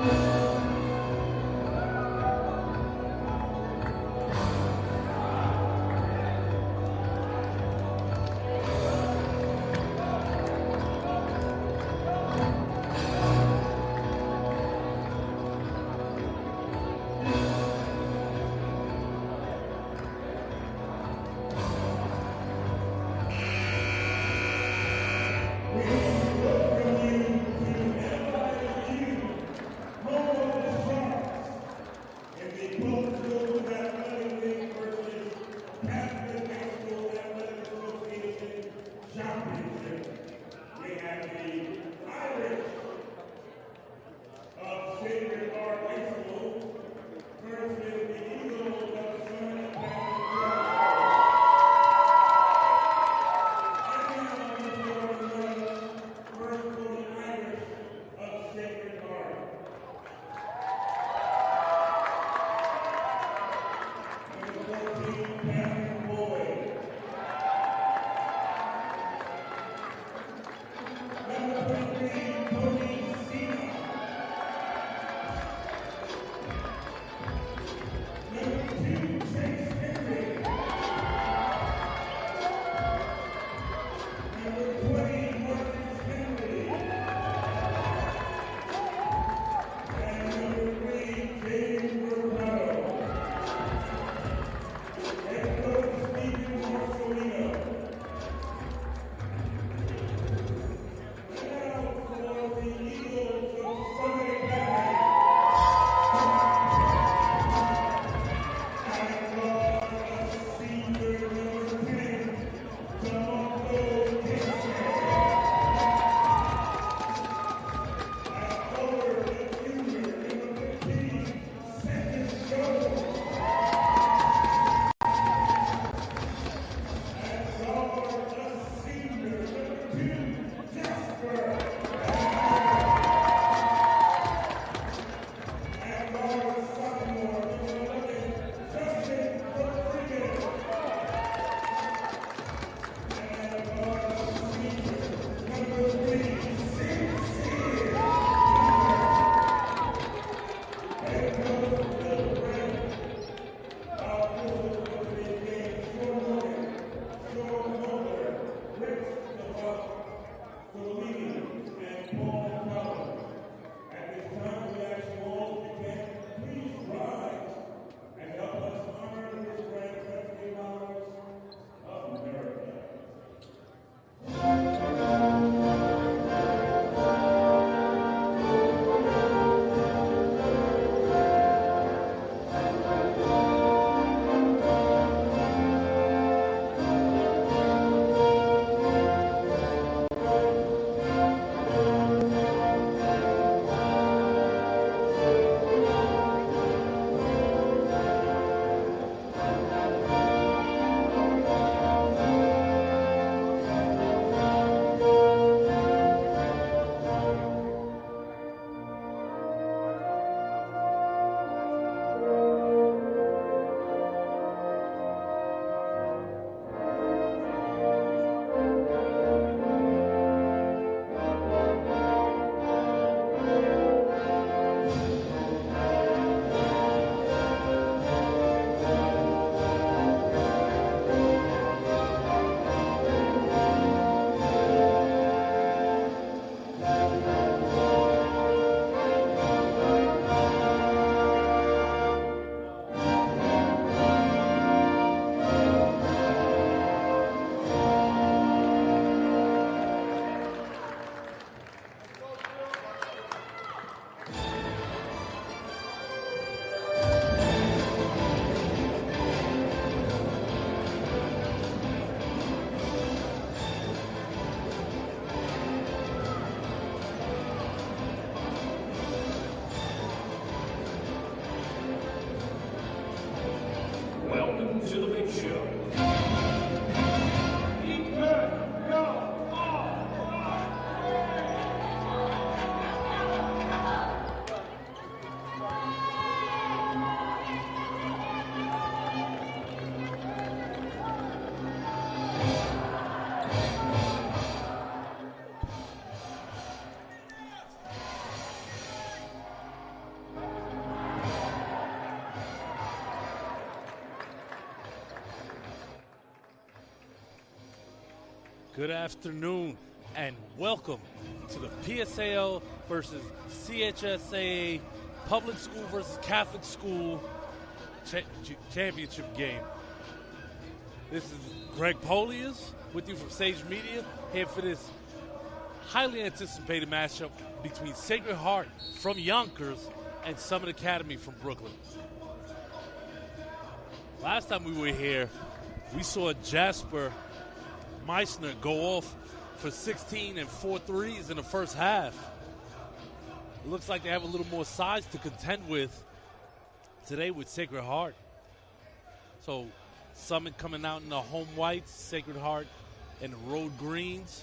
We welcome you to NYU Good afternoon and welcome to the PSAL versus CHSAA public school versus Catholic school championship game. This is Greg Polias with you from Sage Media, here for this highly anticipated matchup between Sacred Heart from Yonkers and Summit Academy from Brooklyn. Last time we were here, we saw Jasper Meissner go off for 16 and 4 threes in the first half. It looks like they have a little more size to contend with today with Sacred Heart. So Summit coming out in the home whites, Sacred Heart in the road greens.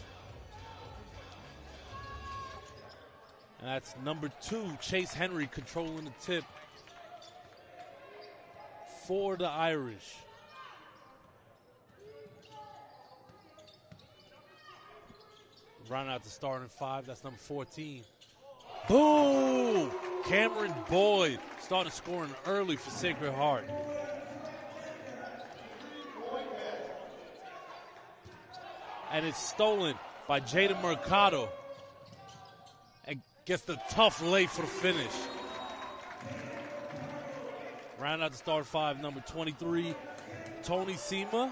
And that's number 2, Chase Henry, controlling the tip for the Irish. Round out the starting 5, that's number 14. Boom! Cameron Boyd started scoring early for Sacred Heart. And it's stolen by Jada Mercado. And gets the tough lay for the finish. Round out the starting 5, number 23, Tony Sema.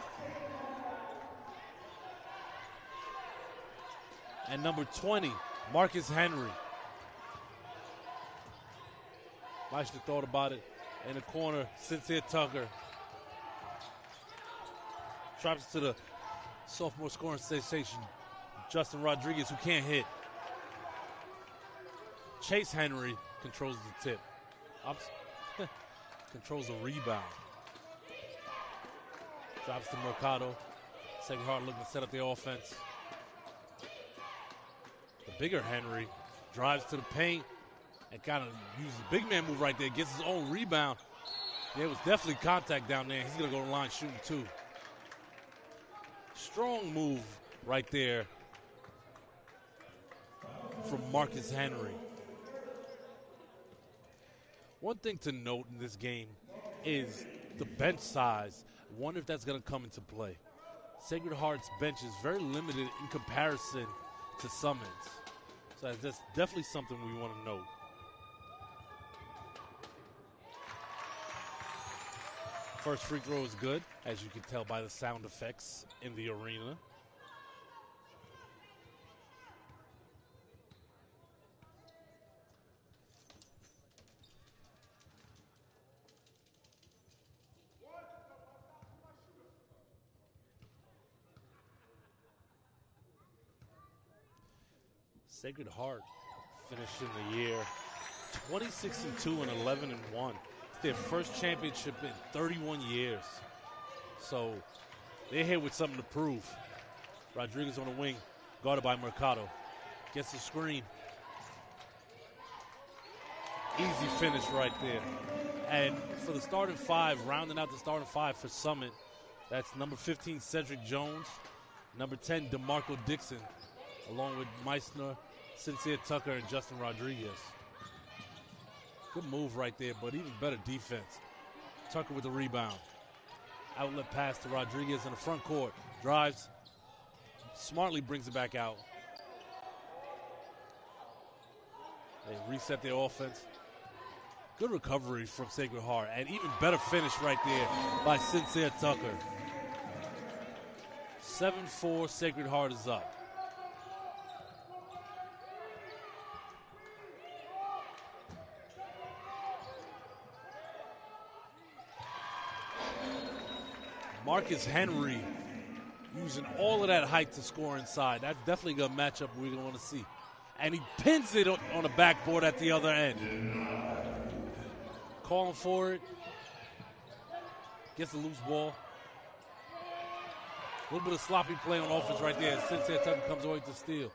And number 20, Marcus Henry. Meissner thought about it in the corner. Cynthia Tucker drops to the sophomore scoring sensation, Justin Rodriguez, who can't hit. Chase Henry controls the tip. Controls the rebound. Drops to Mercado. Sacred Heart looking to set up the offense. The bigger Henry drives to the paint and kind of uses the big man move right there, gets his own rebound. There was definitely contact down there. He's going to go to the line shooting too. Strong move right there from Marcus Henry. One thing to note in this game is the bench size. I wonder if that's going to come into play. Sacred Heart's bench is very limited in comparison to Summit's. So that's definitely something we want to note. First free throw is good, as you can tell by the sound effects in the arena. Sacred Heart finishing the year 26-2 and 11-1. It's their first championship in 31 years. So they're here with something to prove. Rodriguez on the wing, guarded by Mercado. Gets the screen. Easy finish right there. And for the starting 5, rounding out the starting 5 for Summit, that's number 15, Cedric Jones, number 10, DeMarco Dixon, along with Meissner, Cynthia Tucker, and Justin Rodriguez. Good move right there, but even better defense. Tucker with the rebound. Outlet pass to Rodriguez in the front court. Drives, smartly brings it back out. They reset their offense. Good recovery from Sacred Heart, and even better finish right there by Cynthia Tucker. 7-4, Sacred Heart is up. Marcus Henry using all of that height to score inside. That's definitely a matchup we're going to want to see. And he pins it on the backboard at the other end. Calling for it. Gets the loose ball. A little bit of sloppy play on offense right there. Cynthia Tucker comes away to steal.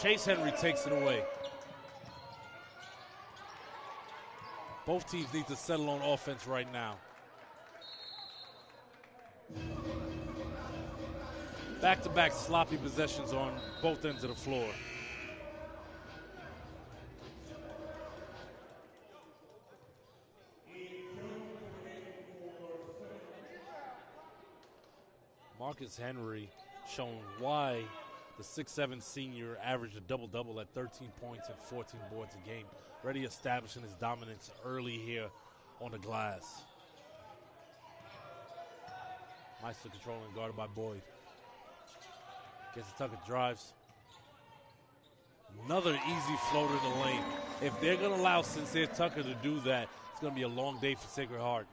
Chase Henry takes it away. Both teams need to settle on offense right now. Back-to-back sloppy possessions on both ends of the floor. Marcus Henry showing why the 6'7" senior averaged a double-double at 13 points and 14 boards a game. Already establishing his dominance early here on the glass. Meister controlling, guarded by Boyd. Gets to Tucker, drives. Another easy floater in the lane. If they're going to allow Sincere Tucker to do that, it's going to be a long day for Sacred Heart.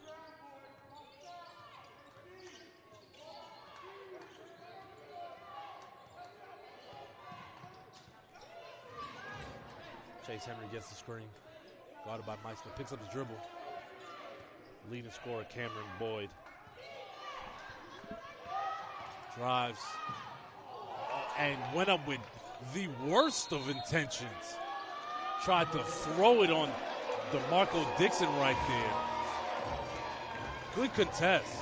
Chase Henry gets the screen. Guarded by Meister. Picks up the dribble. Leading scorer Cameron Boyd. Drives. And went up with the worst of intentions. Tried to throw it on DeMarco Dixon right there. Good contest.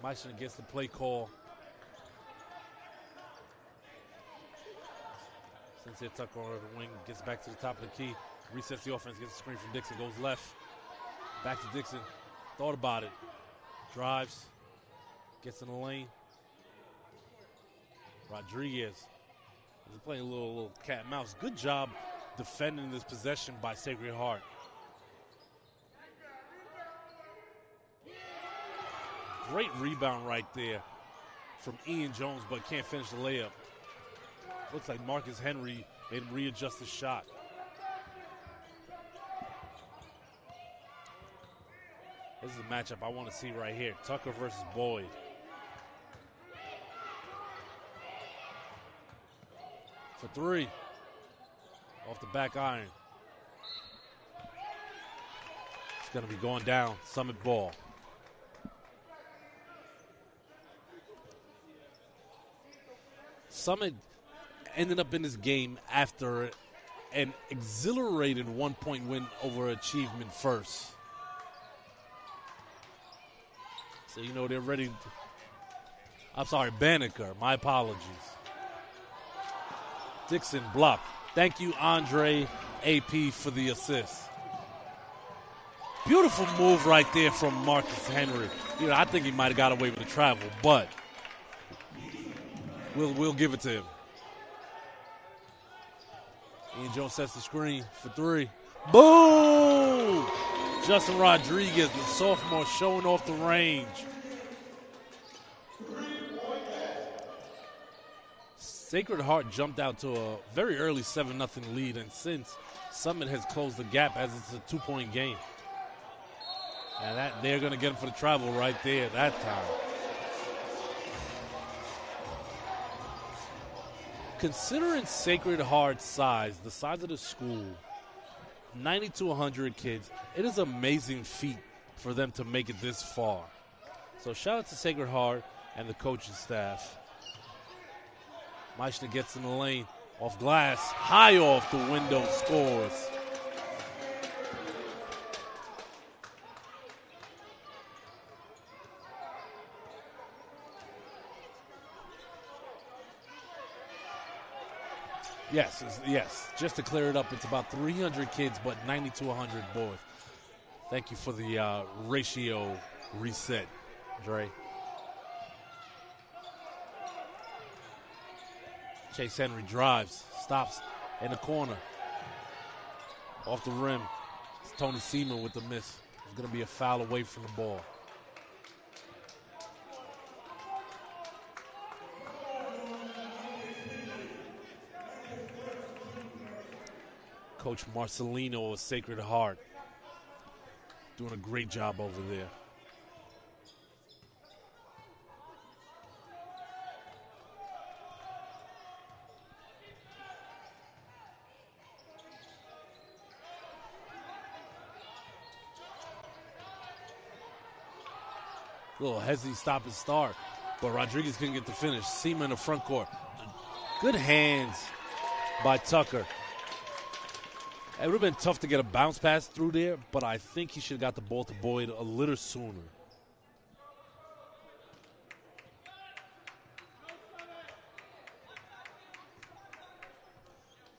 Meister gets the play call. Sincere Tucker on the wing, gets back to the top of the key. Resets the offense, gets a screen from Dixon, goes left. Back to Dixon. Thought about it. Drives. Gets in the lane. Rodriguez is playing a little cat and mouse. Good job defending this possession by Sacred Heart. Great rebound right there from Ian Jones, but can't finish the layup. Looks like Marcus Henry made him readjust his shot. This is a matchup I want to see right here. Tucker versus Boyd. For three. Off the back iron. It's going to be going down. Summit ball. Summit ended up in this game after an exhilarating 1-point win over Achievement First. So, you know, they're ready. I'm sorry, Banneker. My apologies. Dixon block. Thank you, Andre AP, for the assist. Beautiful move right there from Marcus Henry. You know, I think he might have got away with the travel, but we'll give it to him. Ian Jones sets the screen for three. Boom! Justin Rodriguez, the sophomore, showing off the range. Sacred Heart jumped out to a very early 7-0 lead, and since Summit has closed the gap as it's a 2-point game. And that they're going to get him for the travel right there that time. Considering Sacred Heart's size, the size of the school, 90 to 100 kids, it is an amazing feat for them to make it this far. So shout out to Sacred Heart and the coaching staff. Meister gets in the lane, off glass, high off the window, scores. Yes. Just to clear it up, it's about 300 kids, but 90 to 100 boys. Thank you for the ratio reset, Dre. Chase Henry drives, stops in the corner. Off the rim. It's Tony Seaman with the miss. It's going to be a foul away from the ball. Coach Marcelino of Sacred Heart doing a great job over there. Little hezzy stop and start, but Rodriguez couldn't get the finish. Seaman in the front court. Good hands by Tucker. It would have been tough to get a bounce pass through there, but I think he should have got the ball to Boyd a little sooner.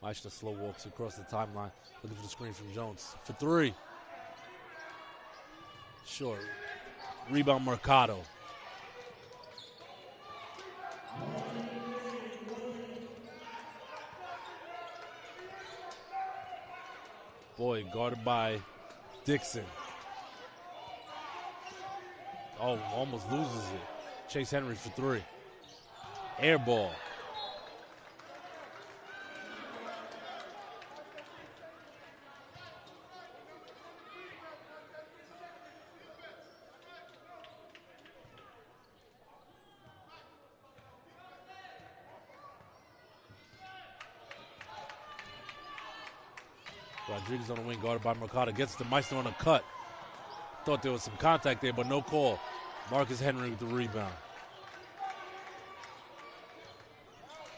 Meister slow walks across the timeline, looking for the screen from Jones. For three. Sure. Rebound Mercado. Boy, guarded by Dixon. Oh, almost loses it. Chase Henry for three. Air ball. Rodriguez on the wing, guarded by Mercado. Gets to Meissner on a cut. Thought there was some contact there, but no call. Marcus Henry with the rebound.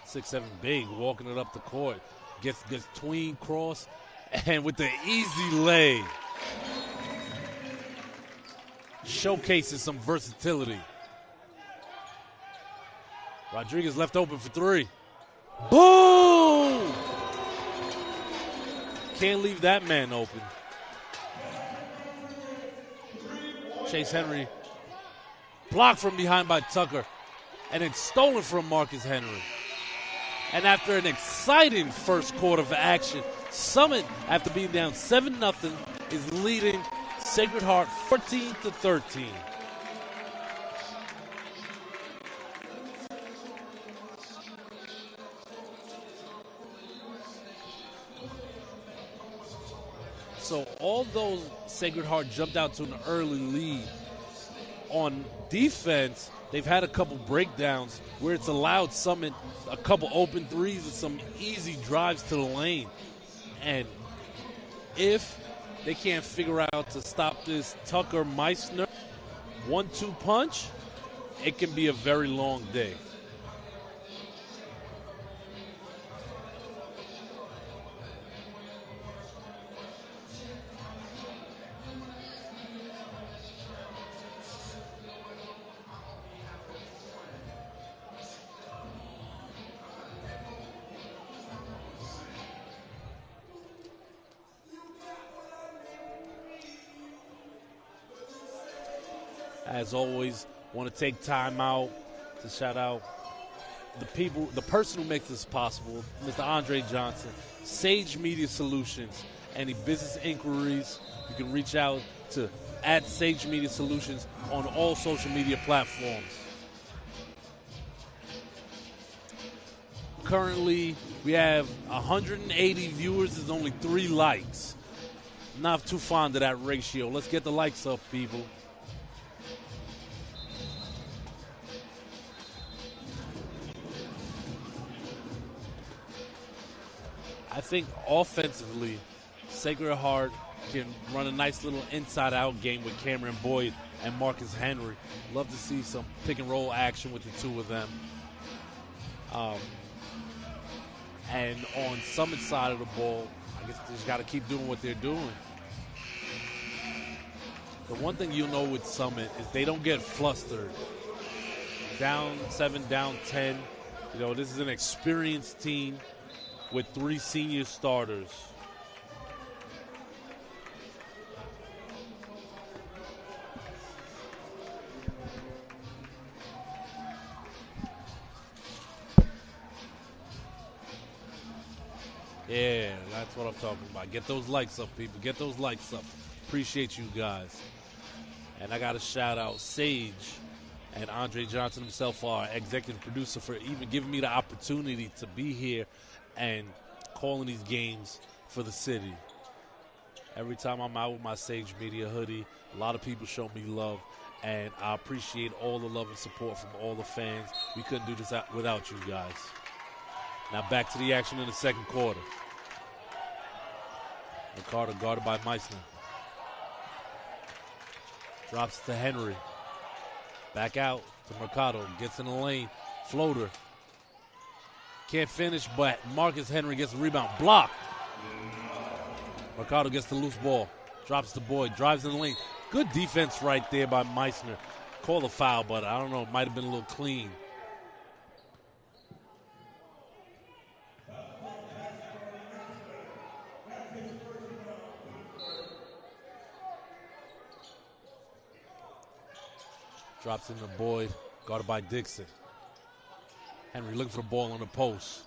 6'7" big, walking it up the court. Gets tween cross, and with the easy lay. Showcases some versatility. Rodriguez left open for three. Boom! Can't leave that man open. Chase Henry blocked from behind by Tucker, and then stolen from Marcus Henry. And after an exciting first quarter of action, Summit, after being down 7-0, is leading Sacred Heart 14-13. So although Sacred Heart jumped out to an early lead, on defense, they've had a couple breakdowns where it's allowed Summit a couple open threes and some easy drives to the lane. And if they can't figure out to stop this Tucker Meissner 1-2 punch, it can be a very long day. As always, want to take time out to shout out the person who makes this possible, Mr. Andre Johnson, Sage Media Solutions. Any business inquiries, you can reach out to @Sage Media Solutions on all social media platforms. Currently, we have 180 viewers. There's only 3 likes. Not too fond of that ratio. Let's get the likes up, people. I think offensively, Sacred Heart can run a nice little inside-out game with Cameron Boyd and Marcus Henry. Love to see some pick-and-roll action with the two of them. And on Summit's side of the ball, I guess they just got to keep doing what they're doing. The one thing you'll know with Summit is they don't get flustered. Down 7, down 10. You know, this is an experienced team with 3 senior starters. Yeah, that's what I'm talking about. Get those likes up, people. Get those likes up. Appreciate you guys. And I got to shout out Sage and Andre Johnson himself, our executive producer, for even giving me the opportunity to be here and calling these games for the city. Every time I'm out with my Sage Media hoodie, a lot of people show me love, and I appreciate all the love and support from all the fans. We couldn't do this without you guys. Now back to the action in the second quarter. Mercado guarded by Meissner. Drops to Henry. Back out to Mercado. Gets in the lane. Floater. Can't finish, but Marcus Henry gets the rebound. Blocked. Mercado gets the loose ball. Drops to Boyd. Drives in the lane. Good defense right there by Meissner. Call a foul, but I don't know. It might have been a little clean. Drops into Boyd, guarded by Dixon. Henry looking for the ball on the post.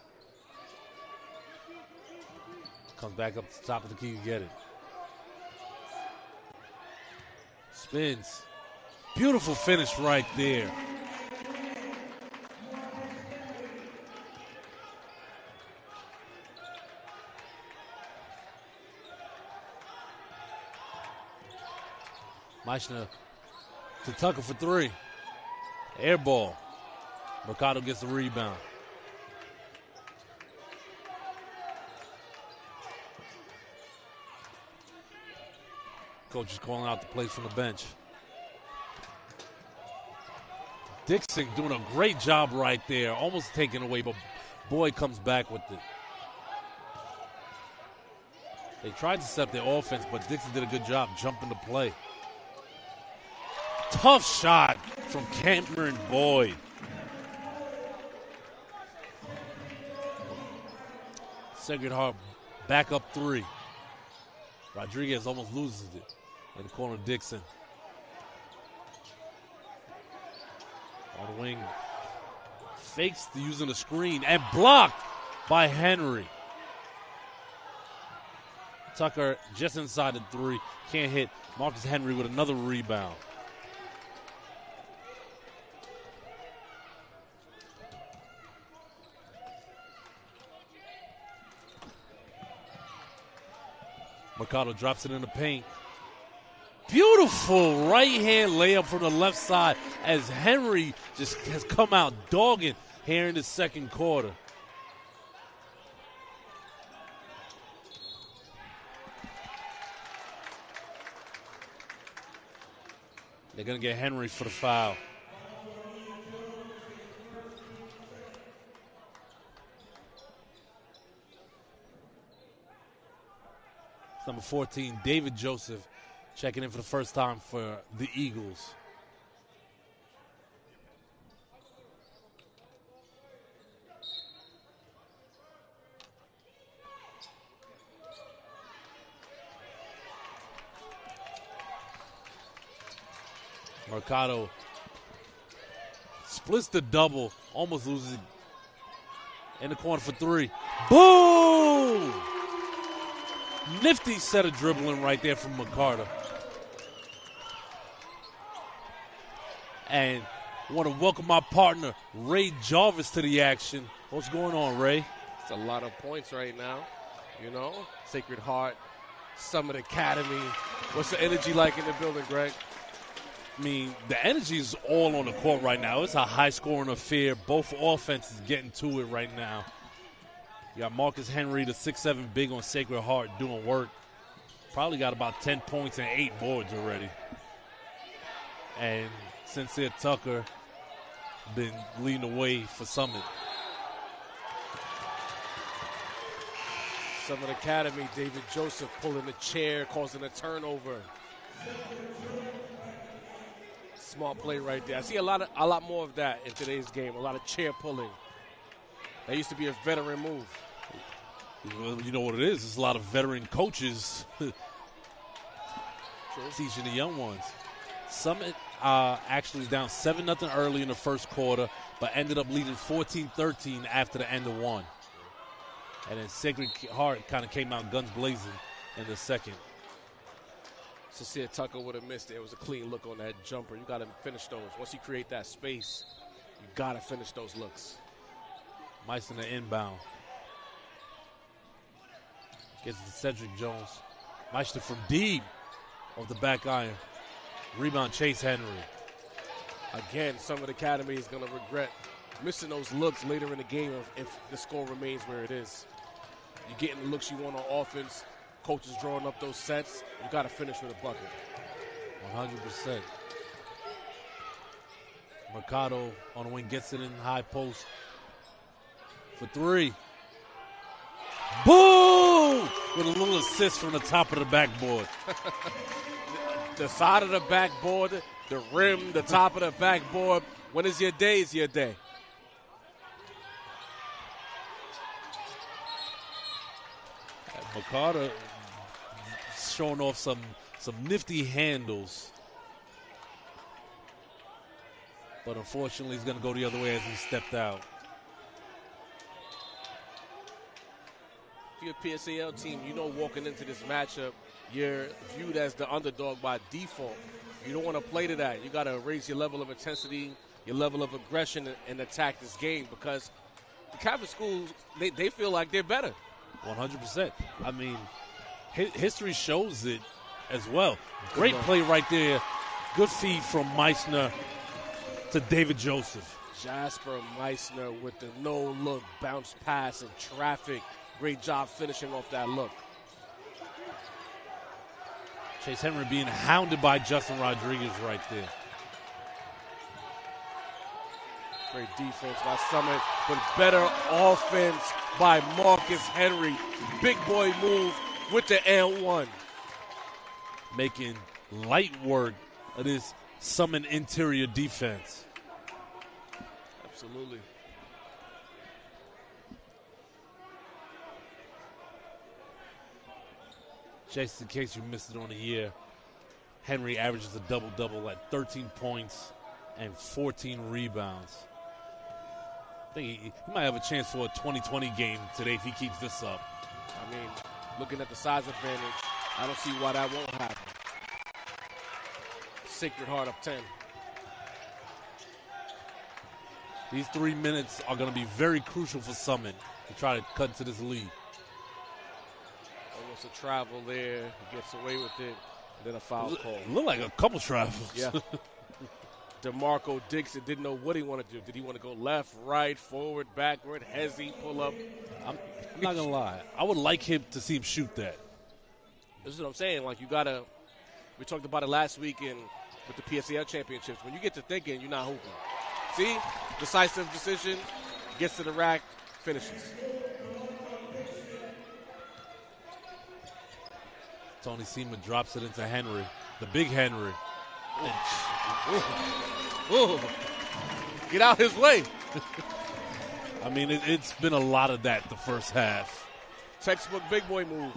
Comes back up to the top of the key to get it. Spins. Beautiful finish right there. Meichner to Tucker for three. Air ball. Mercado gets the rebound. Coach is calling out the plays from the bench. Dixon doing a great job right there. Almost taken away, but Boyd comes back with it. They tried to set their offense, but Dixon did a good job jumping the play. Tough shot from Cameron Boyd. Sacred Heart back up three. Rodriguez almost loses it in the corner. Dixon on the wing, fakes the using the screen and blocked by Henry. Tucker just inside the three, can't hit. Marcus Henry with another rebound. Mercado drops it in the paint. Beautiful right-hand layup from the left side as Henry just has come out dogging here in the second quarter. They're going to get Henry for the foul. Number 14, David Joseph, checking in for the first time for the Eagles. Mercado splits the double, almost loses it in the corner for three. Boom! Nifty set of dribbling right there from Mercado. And I want to welcome my partner, Ray Jarvis, to the action. What's going on, Ray? It's a lot of points right now, you know. Sacred Heart, Summit Academy. What's the energy like in the building, Greg? I mean, the energy is all on the court right now. It's a high-scoring affair. Both offenses getting to it right now. You got Marcus Henry, the 6'7" big on Sacred Heart, doing work. Probably got about 10 points and 8 boards already. And Sincere Tucker been leading the way for Summit. Summit Academy, David Joseph pulling the chair, causing a turnover. Smart play right there. I see a lot more of that in today's game. A lot of chair pulling. That used to be a veteran move. You know what it is? It's a lot of veteran coaches teaching the young ones. Summit actually was down 7-0 early in the first quarter, but ended up leading 14-13 after the end of one. And then Sacred Heart kind of came out guns blazing in the second. Sincere Tucker would have missed it. It was a clean look on that jumper. You got to finish those. Once you create that space, you got to finish those looks. Meister inbound. Gets to Cedric Jones. Meister from deep off the back iron. Rebound, Chase Henry. Again, Summit Academy is going to regret missing those looks later in the game if the score remains where it is. You're getting the looks you want on offense. Coaches drawing up those sets. You got to finish with a bucket. 100%. Mercado on the wing gets it in high post for three. Boom! With a little assist from the top of the backboard. The side of the backboard, the rim, the top of the backboard. When is your day? Is your day. Mercado showing off some nifty handles. But unfortunately, he's going to go the other way as he stepped out. If you're a PSAL team, you know walking into this matchup, you're viewed as the underdog by default. You don't want to play to that. You got to raise your level of intensity, your level of aggression, and attack this game because the Catholic schools, they feel like they're better. 100%. I mean, history shows it as well. Great play right there. Good feed from Meissner to David Joseph. Jasper Meissner with the no-look bounce pass in traffic. Great job finishing off that look. Chase Henry being hounded by Justin Rodriguez right there. Great defense by Summit, but better offense by Marcus Henry. Big boy move with the and one. Making light work of this Summit interior defense. Absolutely. Just in case you missed it on the year, Henry averages a double-double at 13 points and 14 rebounds. I think he might have a chance for a 2020 game today if he keeps this up. I mean, looking at the size advantage, I don't see why that won't happen. Sacred Heart up 10. These 3 minutes are going to be very crucial for Summit to try to cut into this lead. Almost a travel there. He gets away with it. And then a foul call. Looked like a couple travels. Yeah. DeMarco Dixon didn't know what he wanted to do. Did he want to go left, right, forward, backward, hezzy, pull up? I'm not going to lie. I would like him to see him shoot that. This is what I'm saying. Like, you got to – we talked about it last week with the PSAL championships. When you get to thinking, you're not hooping. See? Decisive decision, gets to the rack, finishes. Tony Seaman drops it into Henry, the big Henry. Ooh. Get out his way. I mean, it's been a lot of that the first half. Textbook big boy move.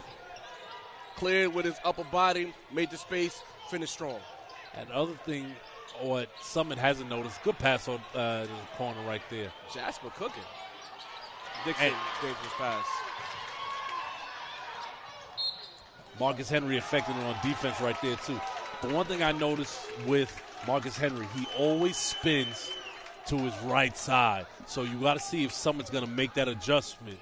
Cleared with his upper body, made the space, finished strong. And the other thing, what Summit hasn't noticed, good pass on the corner right there. Jasper cooking. Dixon, dangerous pass. Marcus Henry affected it on defense right there, too. But one thing I noticed with Marcus Henry, he always spins to his right side. So you got to see if Summit's going to make that adjustment.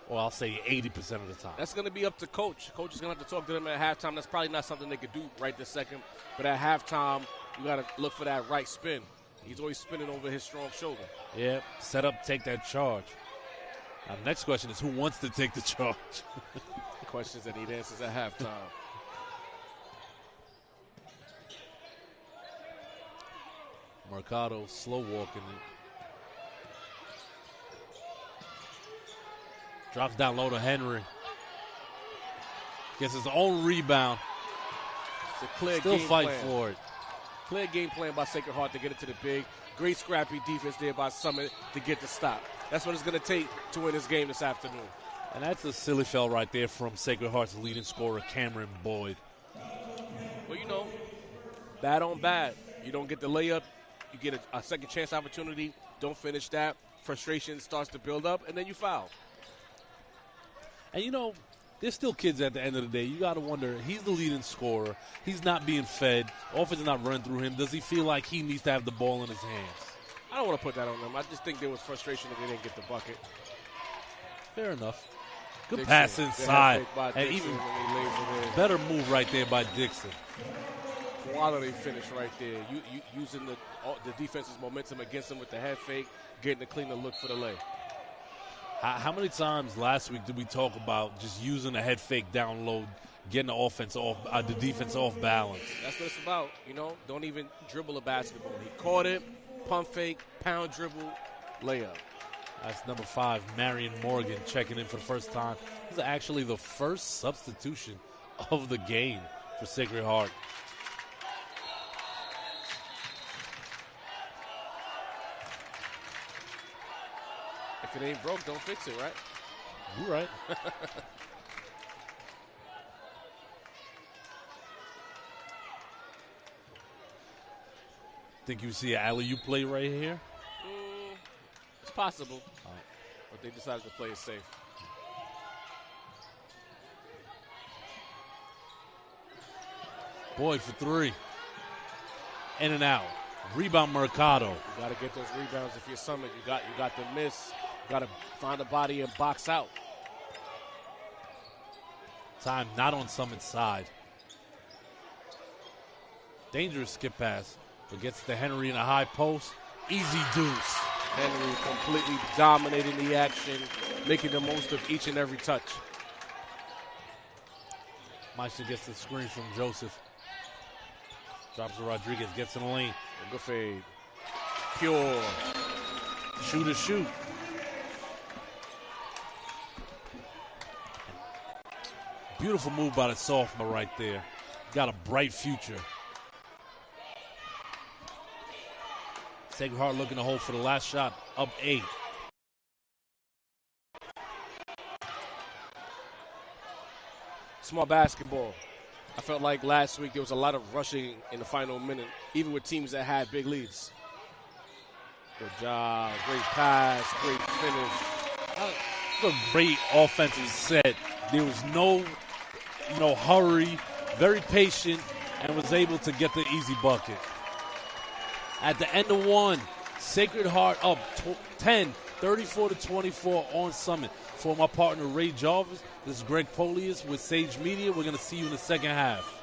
Or I'll say 80% of the time. That's going to be up to Coach. Coach is going to have to talk to them at halftime. That's probably not something they could do right this second. But at halftime, you got to look for that right spin. He's always spinning over his strong shoulder. Yeah, set up, take that charge. Now, the next question is who wants to take the charge? Questions that need answers at halftime. Mercado slow walking it. Drops down low to Henry. Gets his own rebound. It's a clear Still game fight plan. for it. Clear game plan by Sacred Heart to get it to the big. Great scrappy defense there by Summit to get the stop. That's what it's going to take to win this game this afternoon. And that's a silly fell right there from Sacred Heart's leading scorer, Cameron Boyd. Well, you know, bad on bad. You don't get the layup. You get a second chance opportunity. Don't finish that. Frustration starts to build up, and then you foul. And, you know, there's still kids at the end of the day. You got to wonder, he's the leading scorer. He's not being fed. Offense is not running through him. Does he feel like he needs to have the ball in his hands? I don't want to put that on them. I just think there was frustration that they didn't get the bucket. Fair enough. Good Dixon, pass inside. And Dixon even better better move right there by Dixon. quality finish right there. You using the defense's momentum against him with the head fake, getting the cleaner look for the lay. How many times last week did we talk about just using a head fake down low, getting the offense off, the defense off balance? That's what it's about. You know, don't even dribble a basketball. He caught it, pump fake, pound dribble, layup. That's number 5, Marion Morgan, checking in for the first time. This is actually the first substitution of the game for Sacred Heart. If it ain't broke, don't fix it, right? You're right. Think you see an alley-oop play right here? It's possible, but they decided to play it safe. Boyd for three. In and out. Rebound Mercado. You got to get those rebounds if you're Summit. You got the miss. You got to find a body and box out. Time not on Summit's side. Dangerous skip pass, but gets to Henry in a high post. Easy deuce. Henry completely dominating the action, making the most of each and every touch. Meister gets the screen from Joseph. Drops to Rodriguez, gets in the lane. A good fade. Pure. Shoot. Beautiful move by the sophomore right there. Got a bright future. Sacred Heart looking to hold for the last shot. Up 8. Small basketball. I felt like last week there was a lot of rushing in the final minute, even with teams that had big leads. Good job. Great pass. Great finish. A great offensive set. There was no, hurry. Very patient, and was able to get the easy bucket. At the end of one, Sacred Heart up 10, 34-24 on Summit. For my partner Ray Jarvis, this is Greg Polius with Sage Media. We're going to see you in the second half.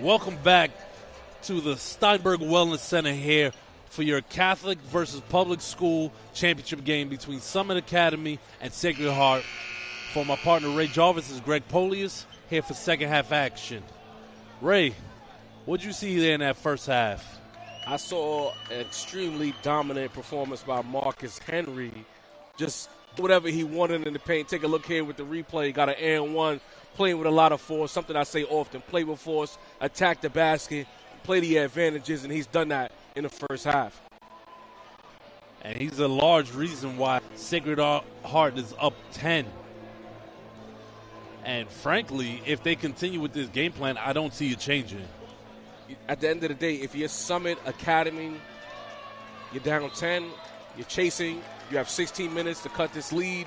Welcome back to the Steinberg Wellness Center here for your Catholic versus public school championship game between Summit Academy and Sacred Heart. For my partner Ray Jarvis is Greg Polius here for second half action. Ray, what did you see there in that first half? I saw an extremely dominant performance by Marcus Henry. Just whatever he wanted in the paint. Take a look here with the replay. Got an and one, playing with a lot of force, something I say often. Play with force, attack the basket, play the advantages, and he's done that in the first half. And he's a large reason why Sacred Heart is up 10. And frankly, if they continue with this game plan, I don't see it changing. At the end of the day, if you're Summit Academy, you're down 10, you're chasing, you have 16 minutes to cut this lead,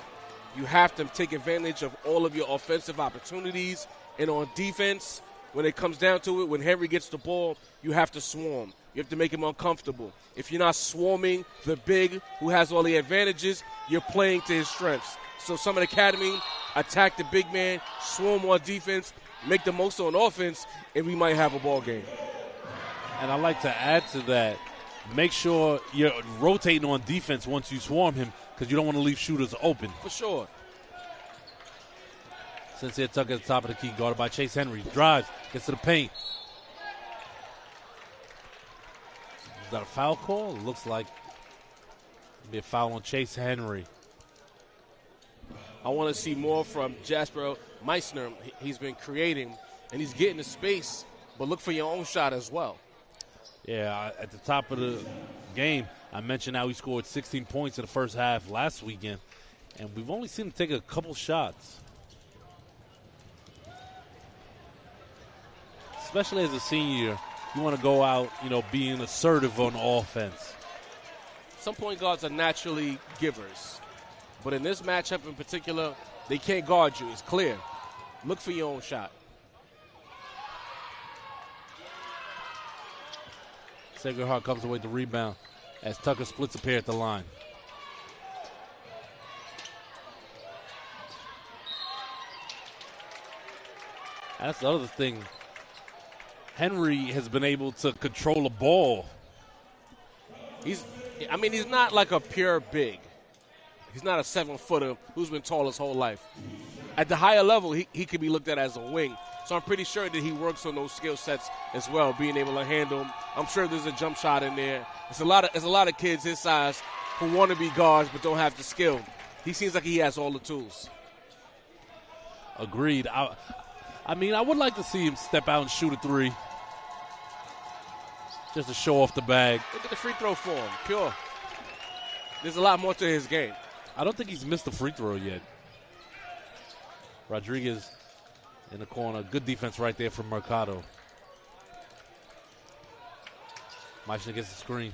you have to take advantage of all of your offensive opportunities. And on defense, when it comes down to it, when Henry gets the ball, you have to swarm. You have to make him uncomfortable. If you're not swarming the big who has all the advantages, you're playing to his strengths. So Summit Academy, attack the big man, swarm on defense, make the most on offense, and we might have a ball game. And I'd like to add to that, make sure you're rotating on defense once you swarm him because you don't want to leave shooters open. For sure. Sincere Tucker at the top of the key, guarded by Chase Henry. Drives, gets to the paint. Is that a foul call? It looks like it'll be a foul on Chase Henry. I want to see more from Jasper Meissner. He's been creating, and he's getting the space, but look for your own shot as well. Yeah, at the top of the game, I mentioned how he scored 16 points in the first half last weekend, and we've only seen him take a couple shots. Especially as a senior, you want to go out, being assertive on offense. Some point guards are naturally givers, but in this matchup in particular, they can't guard you. It's clear. Look for your own shot. Sacred Heart comes away with the rebound as Tucker splits a pair at the line. That's the other thing. Henry has been able to control the ball. He's not like a pure big. He's not a 7-footer who's been tall his whole life. At the higher level, he could be looked at as a wing. So I'm pretty sure that he works on those skill sets as well, being able to handle them. I'm sure there's a jump shot in there. There's a lot of kids his size who want to be guards but don't have the skill. He seems like he has all the tools. Agreed. I would like to see him step out and shoot a three. Just to show off the bag. Look at the free throw form. Pure. There's a lot more to his game. I don't think he's missed a free throw yet. Rodriguez in the corner. Good defense right there from Mercado. Meissner gets the screen.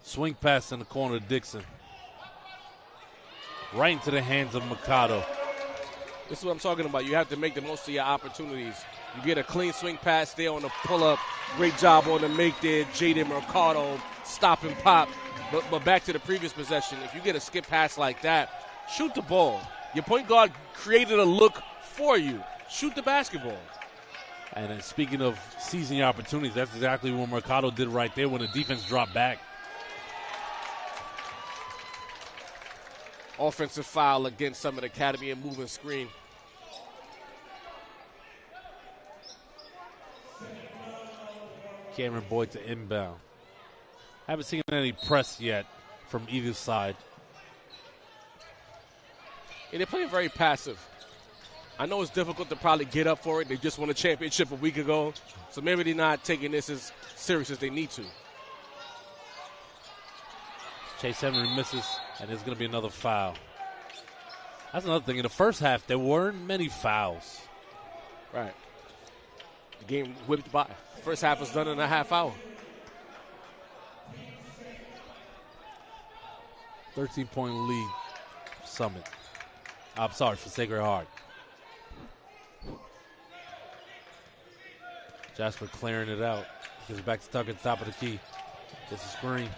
Swing pass in the corner to Dixon. Right into the hands of Mercado. This is what I'm talking about. You have to make the most of your opportunities. You get a clean swing pass there on the pull-up. Great job on the make there. Jaden Mercado, stop and pop. But back to the previous possession, if you get a skip pass like that, shoot the ball. Your point guard created a look for you. Shoot the basketball. And then speaking of seizing your opportunities, that's exactly what Mercado did right there when the defense dropped back. Offensive foul against Summit Academy and moving screen. Cameron Boyd to inbound. Haven't seen any press yet from either side. And they're playing very passive. I know it's difficult to probably get up for it. They just won a championship a week ago. So maybe they're not taking this as serious as they need to. Chase Henry misses, and there's going to be another foul. That's another thing. In the first half, there weren't many fouls. Right. The game whipped by. First half was done in a half hour. 13-point lead, Summit. I'm sorry, for Sacred Heart. Jasper clearing it out. Gives it back to Tucker at the top of the key. Gets a screen.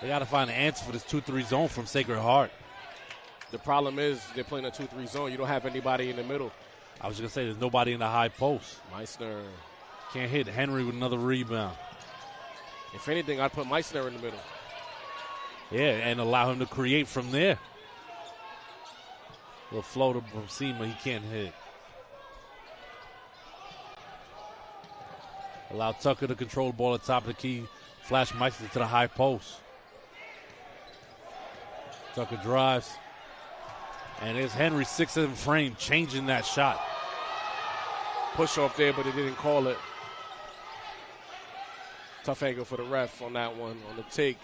They got to find an answer for this 2-3 zone from Sacred Heart. The problem is they're playing a 2-3 zone. You don't have anybody in the middle. I was just going to say, there's nobody in the high post. Meissner. Can't hit Henry with another rebound. If anything, I'd put Meissner in the middle. Yeah, and allow him to create from there. Little floater from Seema, he can't hit. Allow Tucker to control the ball at the top of the key. Flash Meissner to the high post. Tucker drives. And there's Henry, 6-7 frame, changing that shot. Push off there, but he didn't call it. Tough angle for the ref on that one, on the take.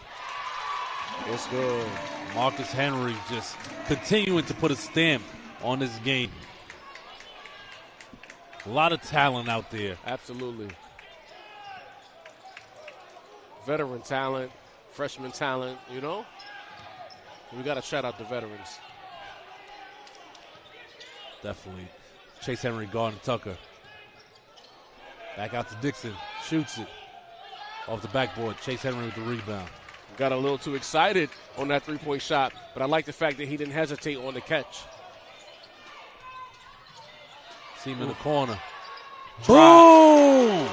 It's good. Marcus Henry just continuing to put a stamp on this game. A lot of talent out there. Absolutely. Veteran talent, freshman talent, you know? We got to shout out the veterans. Definitely. Chase Henry guarding Tucker. Back out to Dixon. Shoots it. Off the backboard. Chase Henry with the rebound. Got a little too excited on that three-point shot, but I like the fact that he didn't hesitate on the catch. See him in the corner. Boom!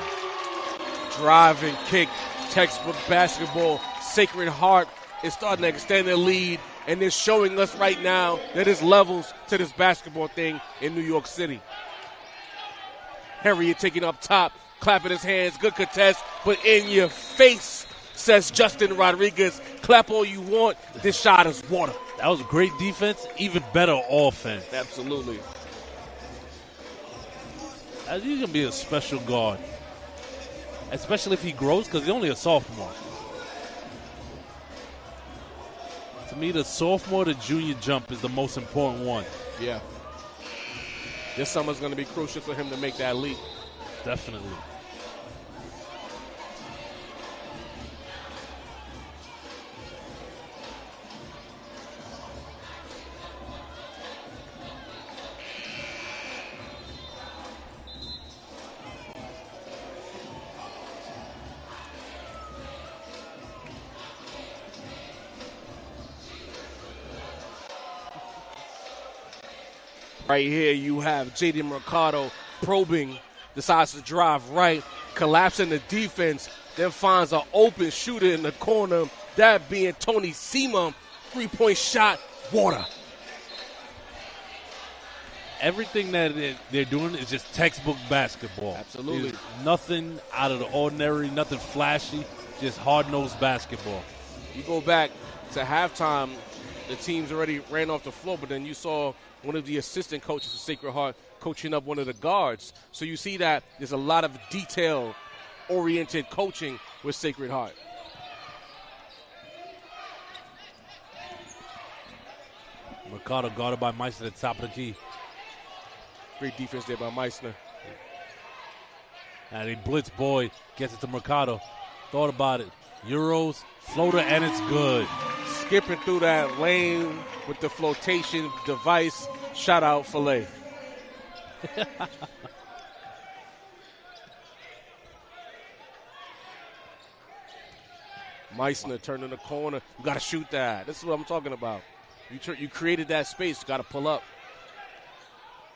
Drive and kick. Textbook basketball. Sacred Heart is starting to extend their lead, and they're showing us right now that there's levels to this basketball thing in New York City. Henry taking up top, clapping his hands, good contest, but in your face, says Justin Rodriguez. Clap all you want, this shot is water. That was great defense, even better offense. Absolutely. He's going to be a special guard, especially if he grows, because he's only a sophomore. To me, the sophomore to junior jump is the most important one. Yeah. This summer's going to be crucial for him to make that leap. Definitely. Right here you have J.D. Mercado probing, decides to drive right, collapsing the defense, then finds an open shooter in the corner, that being Tony Seema. Three-point shot, water. Everything that they're doing is just textbook basketball. Absolutely. There's nothing out of the ordinary, nothing flashy, just hard-nosed basketball. You go back to halftime, the teams already ran off the floor, but then you saw one of the assistant coaches for Sacred Heart coaching up one of the guards. So you see that there's a lot of detail-oriented coaching with Sacred Heart. Mercado guarded by Meissner at the top of the key. Great defense there by Meissner. And a blitz boy gets it to Mercado. Thought about it. Euros, floater, and it's good. Skipping through that lane with the flotation device. Shout out Filet. Meissner turning the corner. You got to shoot that. This is what I'm talking about. You created that space. You got to pull up.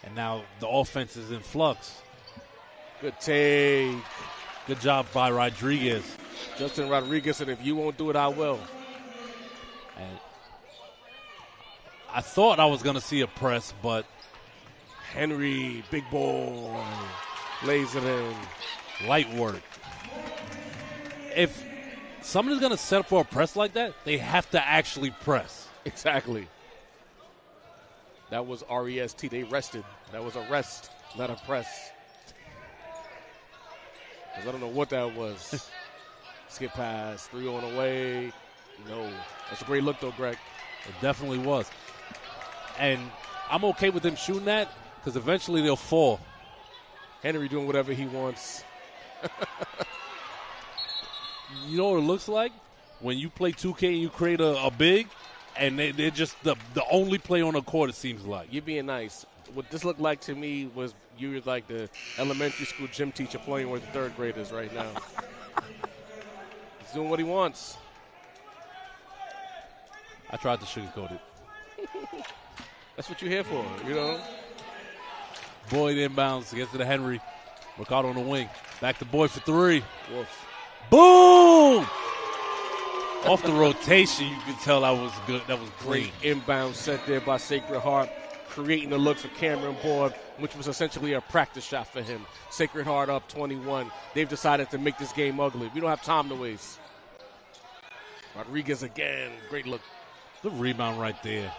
And now the offense is in flux. Good take. Good job by Rodriguez. Justin Rodriguez said, if you won't do it, I will. And I thought I was going to see a press, but Henry, big boy, lays it in. Light work. If somebody's going to set up for a press like that, they have to actually press. Exactly. That was REST. They rested. That was a rest, not a press. I don't know what that was. Skip pass, 3 on the way. No. That's a great look, though, Greg. It definitely was. And I'm okay with them shooting that because eventually they'll fall. Henry doing whatever he wants. You know what it looks like? When you play 2K and you create a big, and they're just the only play on the court, it seems like. You're being nice. What this looked like to me was you were like the elementary school gym teacher playing with the third graders right now. He's doing what he wants. I tried to sugarcoat it. That's what you're here for, you know? Boyd inbounds, gets to the Henry. Mercado on the wing. Back to Boyd for three. Woof. Boom! Off the rotation, you can tell that was good. That was Great inbound set there by Sacred Heart, creating the look for Cameron Boyd, which was essentially a practice shot for him. Sacred Heart up 21. They've decided to make this game ugly. We don't have time to waste. Rodriguez again. Great look. The rebound right there.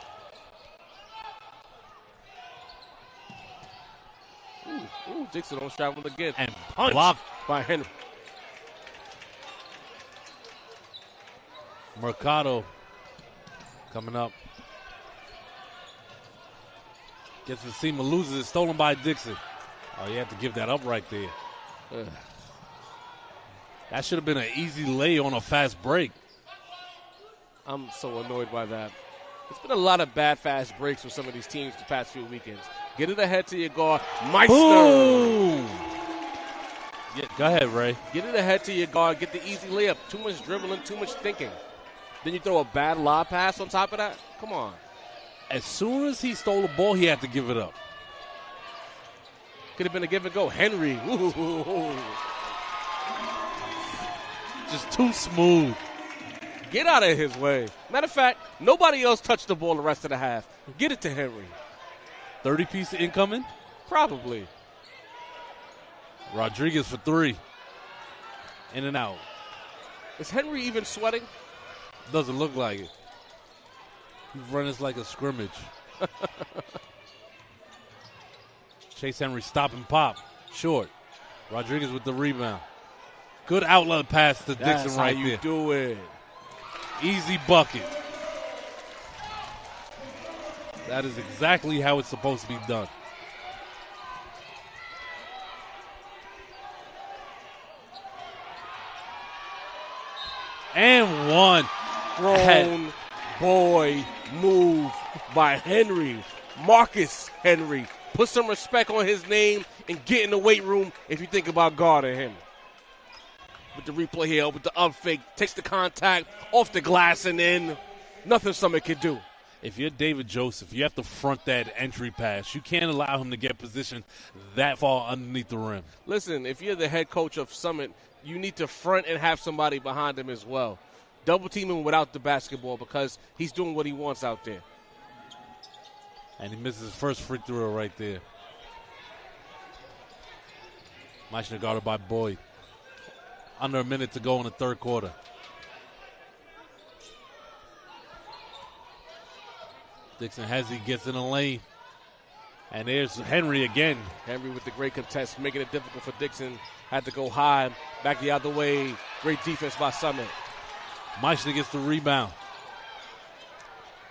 Ooh, Dixon on travel again. And blocked by Henry. Mercado coming up. Gets the seam, loses it, stolen by Dixon. Oh, you have to give that up right there. That should have been an easy lay on a fast break. I'm so annoyed by that. There's been a lot of bad fast breaks with some of these teams the past few weekends. Get it ahead to your guard. Meister. Boom. Yeah, go ahead, Ray. Get it ahead to your guard. Get the easy layup. Too much dribbling, too much thinking. Then you throw a bad lob pass on top of that? Come on. As soon as he stole the ball, he had to give it up. Could have been a give and go. Henry. Ooh. Just too smooth. Get out of his way. Matter of fact, nobody else touched the ball the rest of the half. Get it to Henry. 30-piece incoming? Probably. Rodriguez for three. In and out. Is Henry even sweating? Doesn't look like it. He's running like a scrimmage. Chase Henry stop and pop. Short. Rodriguez with the rebound. Good outlet pass to Dixon That's right how you there. do it. Easy bucket. That is exactly how it's supposed to be done. And one. Grown boy move by Henry. Marcus Henry. Put some respect on his name and get in the weight room if you think about guarding him. With the replay here, with the up fake, takes the contact off the glass and in. Nothing Summit can do. If you're David Joseph, you have to front that entry pass. You can't allow him to get positioned that far underneath the rim. Listen, if you're the head coach of Summit, you need to front and have somebody behind him as well. Double team him without the basketball because he's doing what he wants out there. And he misses his first free throw right there. Meissner guarded by Boyd. Under a minute to go in the third quarter. Dixon Hezzy gets in the lane. And there's Henry again. Henry with the great contest, making it difficult for Dixon. Had to go high, back the other way. Great defense by Summit. Meissner gets the rebound.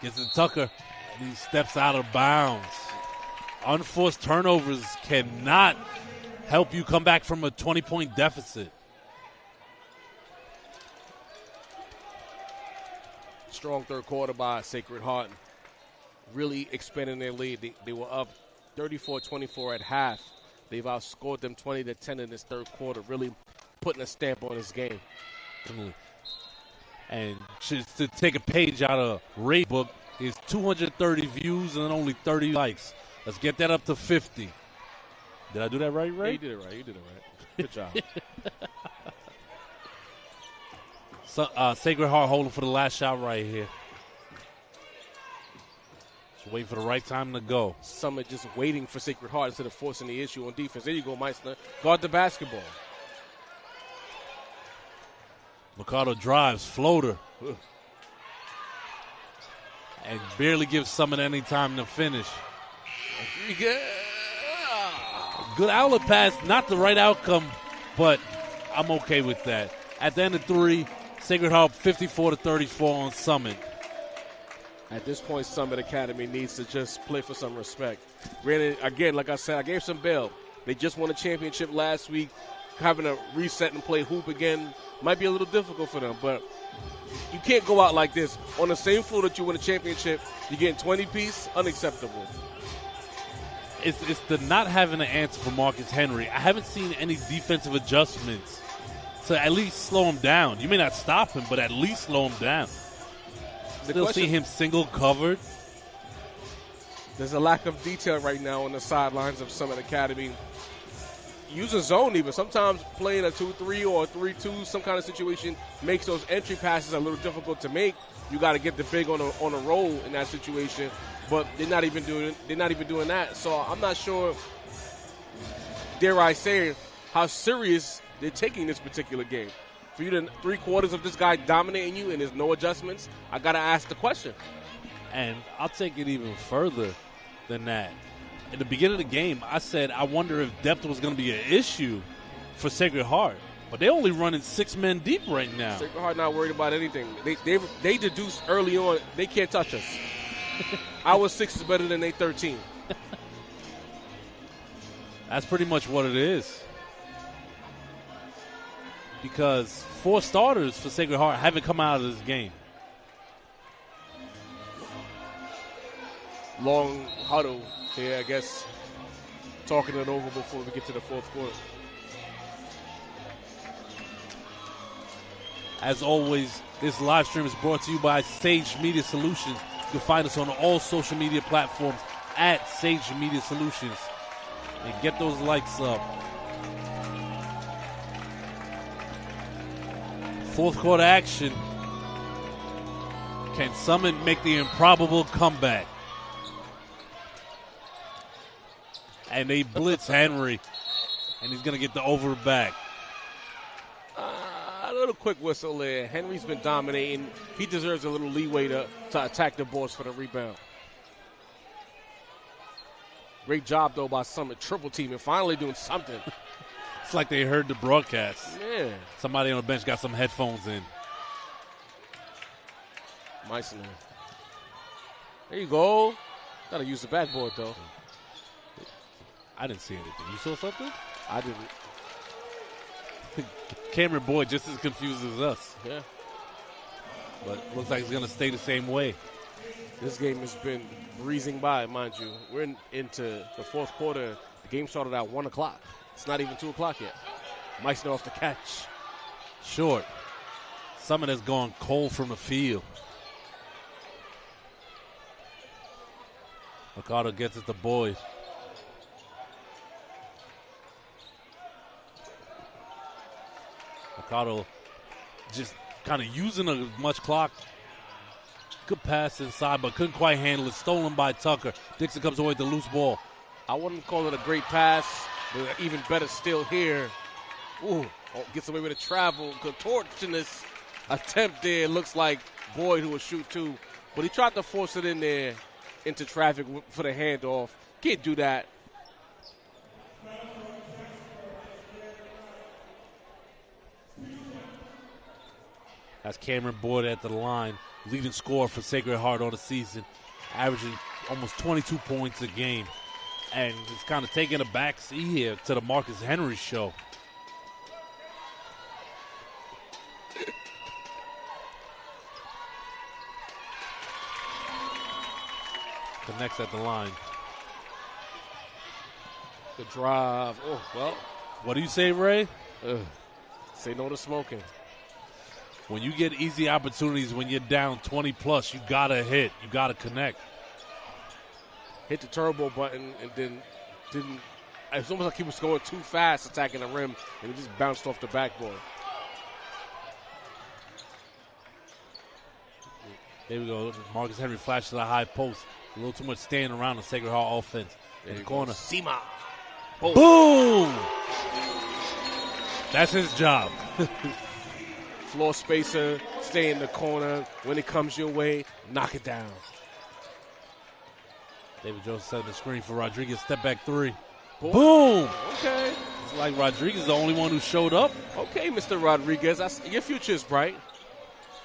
Gets it to Tucker. And he steps out of bounds. Unforced turnovers cannot help you come back from a 20-point deficit. Strong third quarter by Sacred Heart. Really expanding their lead. They were up 34-24 at half. They've outscored them 20-10 in this third quarter, really putting a stamp on this game. And just to take a page out of Ray's book, is 230 views and only 30 likes. Let's get that up to 50. Did I do that right, Ray? Yeah, you did it right. Good job. So, Sacred Heart holding for the last shot right here. Just waiting for the right time to go. Summit just waiting for Sacred Heart instead of forcing the issue on defense. There you go, Meissner. Guard the basketball. Mercado drives, floater. And barely gives Summit any time to finish. Good outlet pass, not the right outcome, but I'm okay with that. At the end of three, Sacred Heart 54-34 on Summit. At this point, Summit Academy needs to just play for some respect. Granted, again, like I said, I gave some bail. They just won a championship last week. Having to reset and play hoop again might be a little difficult for them, but you can't go out like this. On the same floor that you win a championship, you're getting 20-piece, unacceptable. It's the not having an answer for Marcus Henry. I haven't seen any defensive adjustments to at least slow him down. You may not stop him, but at least slow him down. Still see him single covered. There's a lack of detail right now on the sidelines of Summit Academy. Use a zone even. Sometimes playing a 2-3 or a 3-2, some kind of situation makes those entry passes a little difficult to make. You got to get the big on a roll in that situation, but they're not even doing that. So I'm not sure, dare I say, how serious they're taking this particular game. For you to 3/4 of this guy dominating you and there's no adjustments, I got to ask the question. And I'll take it even further than that. In the beginning of the game, I said I wonder if depth was going to be an issue for Sacred Heart. But they're only running 6 men deep right now. Sacred Heart not worried about anything. They deduced early on they can't touch us. Our 6 is better than they 13. That's pretty much what it is. Because 4 starters for Sacred Heart haven't come out of this game. Long huddle here, I guess, talking it over before we get to the fourth quarter. As always, this live stream is brought to you by Sage Media Solutions. You can find us on all social media platforms at Sage Media Solutions. And get those likes up. Fourth quarter action. Can Summit make the improbable comeback? And they blitz Henry, and he's going to get the over back. A little quick whistle there. Henry's been dominating. He deserves a little leeway to attack the boards for the rebound. Great job, though, by Summit. Triple team and finally doing something. It's like they heard the broadcast. Yeah. Somebody on the bench got some headphones in. Meissner. There you go. Got to use the backboard, though. I didn't see anything. You saw something? I didn't. Cameron Boyd just as confused as us. Yeah. But looks like it's going to stay the same way. This game has been breezing by, mind you. We're into the fourth quarter. The game started at 1 o'clock. It's not even 2 o'clock yet. Meissner off the catch. Short. Summit has gone cold from the field. Mercado gets it to Boyd. Mercado just kind of using as much clock. Good pass inside, but couldn't quite handle it. Stolen by Tucker. Dixon comes away with the loose ball. I wouldn't call it a great pass, but even better still here. Ooh, gets away with a travel. Contortionist attempt there. Looks like Boyd who will shoot too. But he tried to force it in there into traffic for the handoff. Can't do that. That's Cameron Boyd at the line, leading scorer for Sacred Heart on the season, averaging almost 22 points a game. And it's kind of taking a back seat here to the Marcus Henry show. Connects at the line. The drive. Oh, well. What do you say, Ray? Say no to smoking. When you get easy opportunities, when you're down 20 plus, you gotta hit. You gotta connect. Hit the turbo button and then didn't. It's almost like he was going too fast attacking the rim and it just bounced off the backboard. There we go. Marcus Henry flashed to the high post. A little too much standing around the Sacred Heart offense. In the corner. Sima. Boom! That's his job. Floor spacer, stay in the corner. When it comes your way, knock it down. David Jones setting the screen for Rodriguez. Step back three. Boom! Okay. It's like Rodriguez is the only one who showed up. Okay, Mr. Rodriguez. Your future is bright.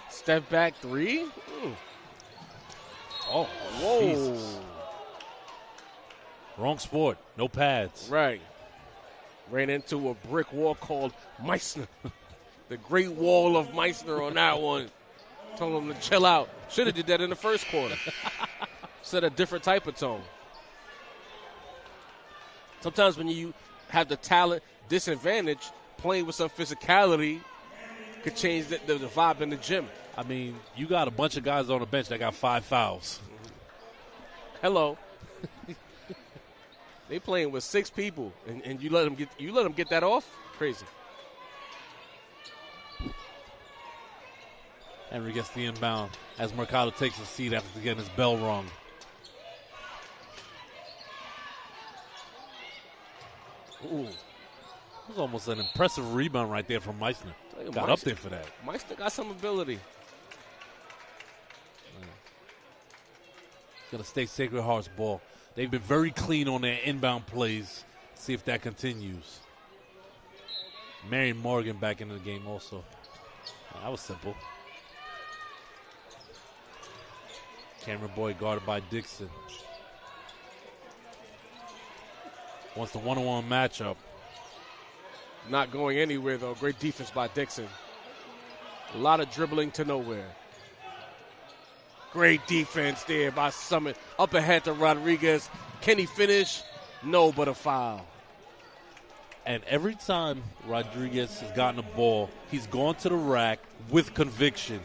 Step back three. Oh, whoa. Jesus. Wrong sport. No pads. Right. Ran into a brick wall called Meissner. The Great Wall of Meissner on that one. Told him to chill out. Should have did that in the first quarter. Set a different type of tone. Sometimes when you have the talent disadvantage, playing with some physicality could change the vibe in the gym. I mean, you got a bunch of guys on the bench that got 5 fouls. Hello. They playing with 6 people, and you let them get that off? Crazy. Henry gets the inbound as Mercado takes a seat after getting his bell rung. Ooh. It was almost an impressive rebound right there from Meissner. Got up there for that. Meissner got some ability. It's going to stay Sacred Heart's ball. They've been very clean on their inbound plays. See if that continues. Marion Morgan back into the game also. That was simple. Cameron Boyd guarded by Dixon. Wants the one-on-one matchup. Not going anywhere, though. Great defense by Dixon. A lot of dribbling to nowhere. Great defense there by Summit. Up ahead to Rodriguez. Can he finish? No, but a foul. And every time Rodriguez has gotten a ball, he's gone to the rack with conviction,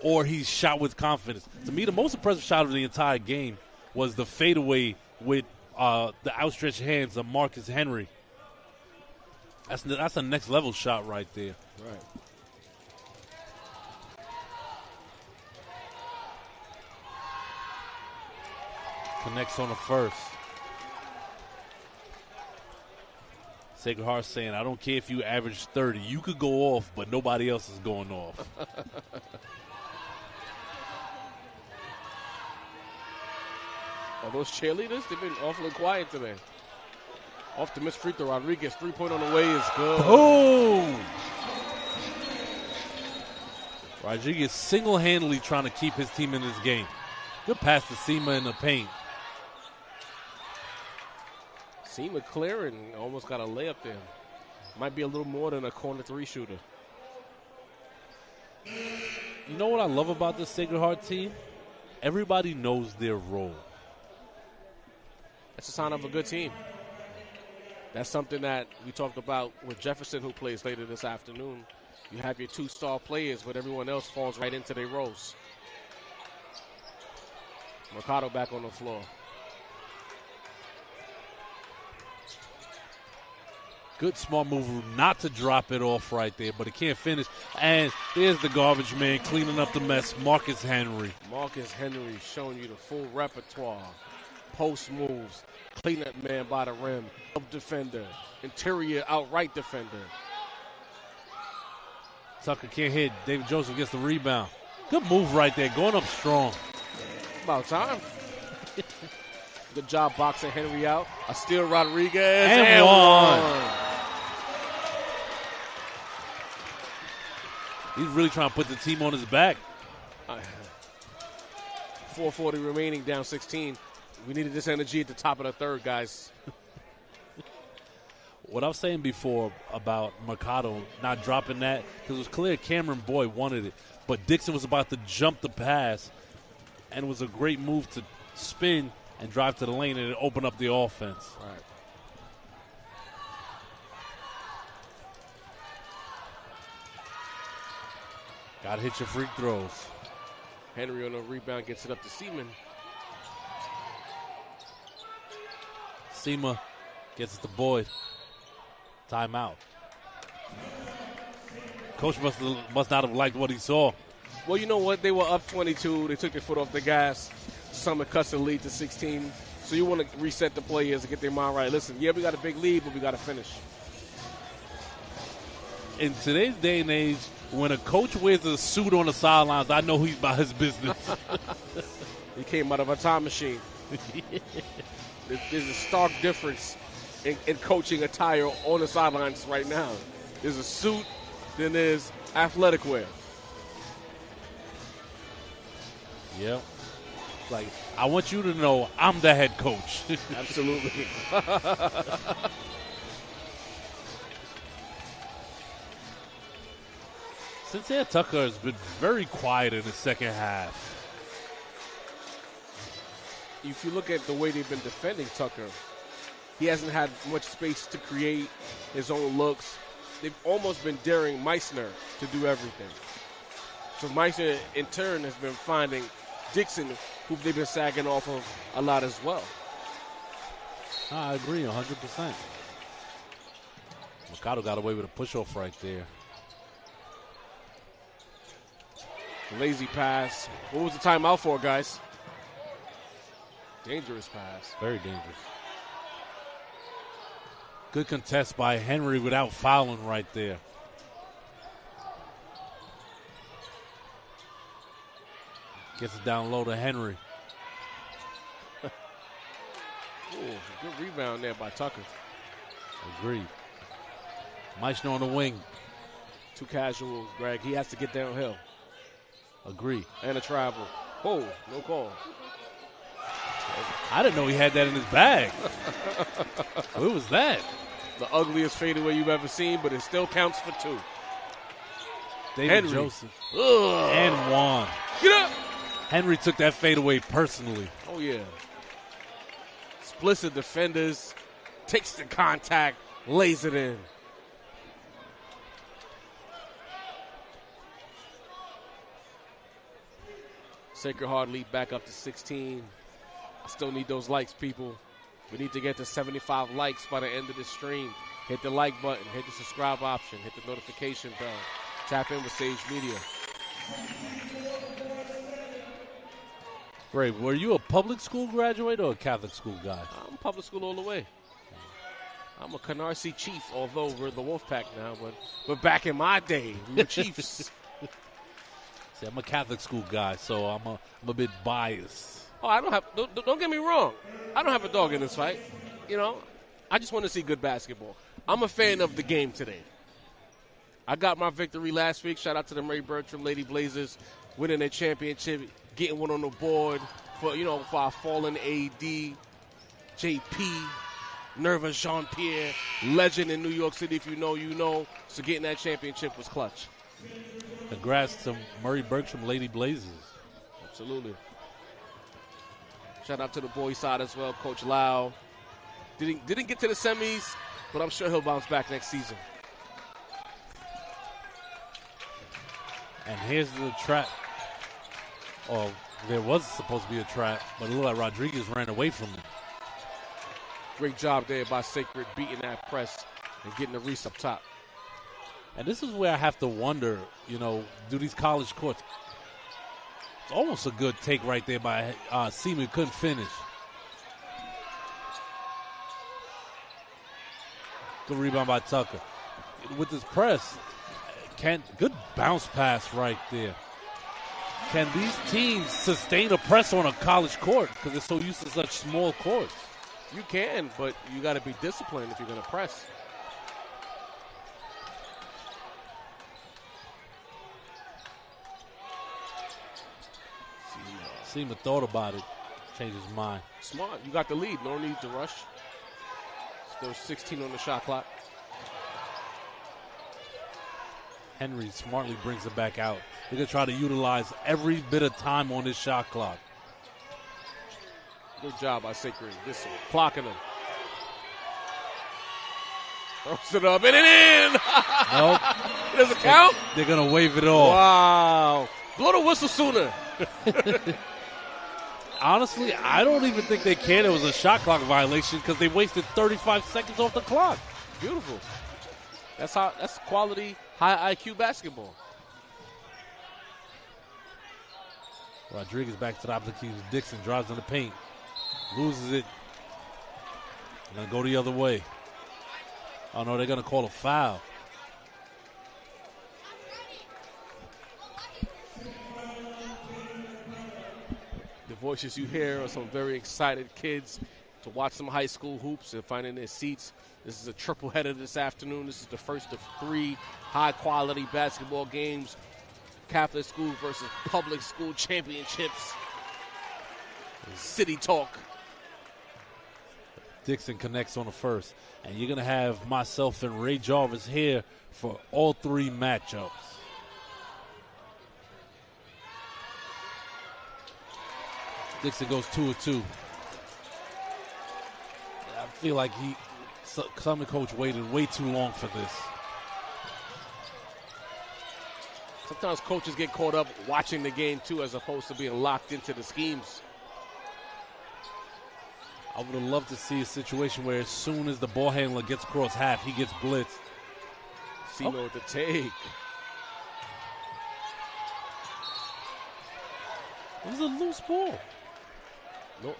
or he's shot with confidence. To me, the most impressive shot of the entire game was the fadeaway with the outstretched hands of Marcus Henry. That's a next level shot right there. Right. Connects on the first. Sacred Heart saying, I don't care if you average 30. You could go off, but nobody else is going off. Are those cheerleaders? They've been awfully quiet today. Off the missed free throw. Rodriguez, 3-point on the way is good. Oh! Rodriguez single-handedly trying to keep his team in this game. Good pass to Sema in the paint. Sema clearing, almost got a layup there. Might be a little more than a corner 3 shooter. You know what I love about this Sacred Heart team? Everybody knows their role. That's a sign of a good team. That's something that we talked about with Jefferson, who plays later this afternoon. You have your 2 star players, but everyone else falls right into their roles. Mercado back on the floor. Good smart move not to drop it off right there, but it can't finish. And there's the garbage man cleaning up the mess, Marcus Henry. Marcus Henry showing you the full repertoire. Post moves, clean up man by the rim, up defender, interior outright defender. Tucker can't hit. David Joseph gets the rebound. Good move right there, going up strong. About time. Good job boxing Henry out. A steal Rodriguez. And one. He's really trying to put the team on his back. 4:40 remaining, down 16. We needed this energy at the top of the third, guys. What I was saying before about Mercado not dropping that, because it was clear Cameron Boyd wanted it, but Dixon was about to jump the pass, and it was a great move to spin and drive to the lane and open up the offense. Right. Got to hit your free throws. Henry on the rebound gets it up to Seaman. Sema gets it to Boyd. Timeout. Coach must not have liked what he saw. Well, you know what? They were up 22. They took their foot off the gas. Summit cuts the lead to 16. So you want to reset the players and get their mind right. Listen, yeah, we got a big lead, but we got to finish. In today's day and age, when a coach wears a suit on the sidelines, I know he's about his business. He came out of a time machine. There's a stark difference in coaching attire on the sidelines right now. There's a suit, then there's athletic wear. Yep. Like, I want you to know I'm the head coach. Absolutely. Sincere Tucker has been very quiet in the second half. If you look at the way they've been defending Tucker, he hasn't had much space to create his own looks. They've almost been daring Meissner to do everything. So Meissner, in turn, has been finding Dixon, who they've been sagging off of a lot as well. I agree 100%. Mercado got away with a push-off right there. Lazy pass. What was the timeout for, guys? Dangerous pass. Very dangerous. Good contest by Henry without fouling right there. Gets it down low to Henry. Ooh, good rebound there by Tucker. Agreed. Meichner on the wing. Too casual, Greg. He has to get downhill. Agree. And a travel. Oh, no call. I didn't know he had that in his bag. What was that? The ugliest fadeaway you've ever seen, but it still counts for 2. David Henry. Joseph. Ugh. And Juan. Get up! Henry took that fadeaway personally. Oh, yeah. Splits the defenders, takes the contact, lays it in. Sacred Heart lead back up to 16. I still need those likes, people. We need to get to 75 likes by the end of this stream. Hit the like button, hit the subscribe option, hit the notification bell. Tap in with Sage Media. Ray, were you a public school graduate or a Catholic school guy? I'm public school all the way. I'm a Canarsie Chief, although we're the Wolfpack now. But back in my day, we were Chiefs. See, I'm a Catholic school guy, so I'm a bit biased. Oh, I don't have. Don't get me wrong. I don't have a dog in this fight. You know, I just want to see good basketball. I'm a fan of the game today. I got my victory last week. Shout out to the Murray Bertram Lady Blazers winning their championship, getting one on the board for our fallen AD, JP, Nerva Jean-Pierre, legend in New York City. If you know, you know. So getting that championship was clutch. Congrats to Murray Bertram Lady Blazers. Absolutely. Shout out to the boys side as well, Coach Lau. Didn't get to the semis, but I'm sure he'll bounce back next season. And here's the trap. Oh, there was supposed to be a trap, but it looked like Rodriguez ran away from it. Great job there by Sacred beating that press and getting the Reese up top. And this is where I have to wonder, do these college courts. It's almost a good take right there by Seaman, couldn't finish. Good rebound by Tucker. With this press, good bounce pass right there. Can these teams sustain a press on a college court because they're so used to such small courts? You can, but you got to be disciplined if you're going to press. Seaman thought about it, changed his mind. Smart. You got the lead. No need to rush. Still 16 on the shot clock. Henry smartly brings it back out. They're going to try to utilize every bit of time on this shot clock. Good job by Sacred. This one, clocking him. Throws it up and in. Nope. It doesn't count? They're going to wave it off. Wow. Blow the whistle sooner. Honestly, I don't even think they cared it was a shot clock violation because they wasted 35 seconds off the clock. Beautiful. That's quality, high IQ basketball. Rodriguez back to the opposite team. Dixon drives in the paint. Loses it. Going to go the other way. Oh, no, they're going to call a foul. The voices you hear are some very excited kids to watch some high school hoops and finding their seats. This is a triple header this afternoon. This is the first of 3 high-quality basketball games. Catholic school versus public school championships. City talk. Dixon connects on the first. And you're going to have myself and Ray Jarvis here for all 3 matchups. Dixon goes 2 of 2. I feel like some coach waited way too long for this. Sometimes coaches get caught up watching the game, too, as opposed to being locked into the schemes. I would have loved to see a situation where as soon as the ball handler gets across half, he gets blitzed. Sino with the take. It was a loose ball. No.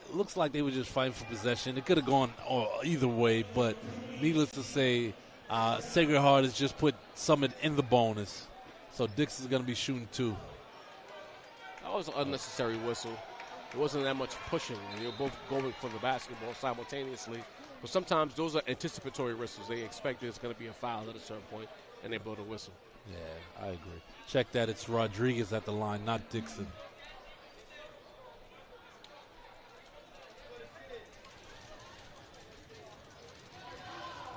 It looks like they were just fighting for possession. It could have gone either way, but needless to say, Sacred Heart has just put Summit in the bonus. So Dix is going to be shooting 2. That was an unnecessary whistle. It wasn't that much pushing. They were both going for the basketball simultaneously. But sometimes those are anticipatory whistles. They expect there's going to be a foul at a certain point, and they blow the whistle. Yeah, I agree. Check that. It's Rodriguez at the line, not Dixon.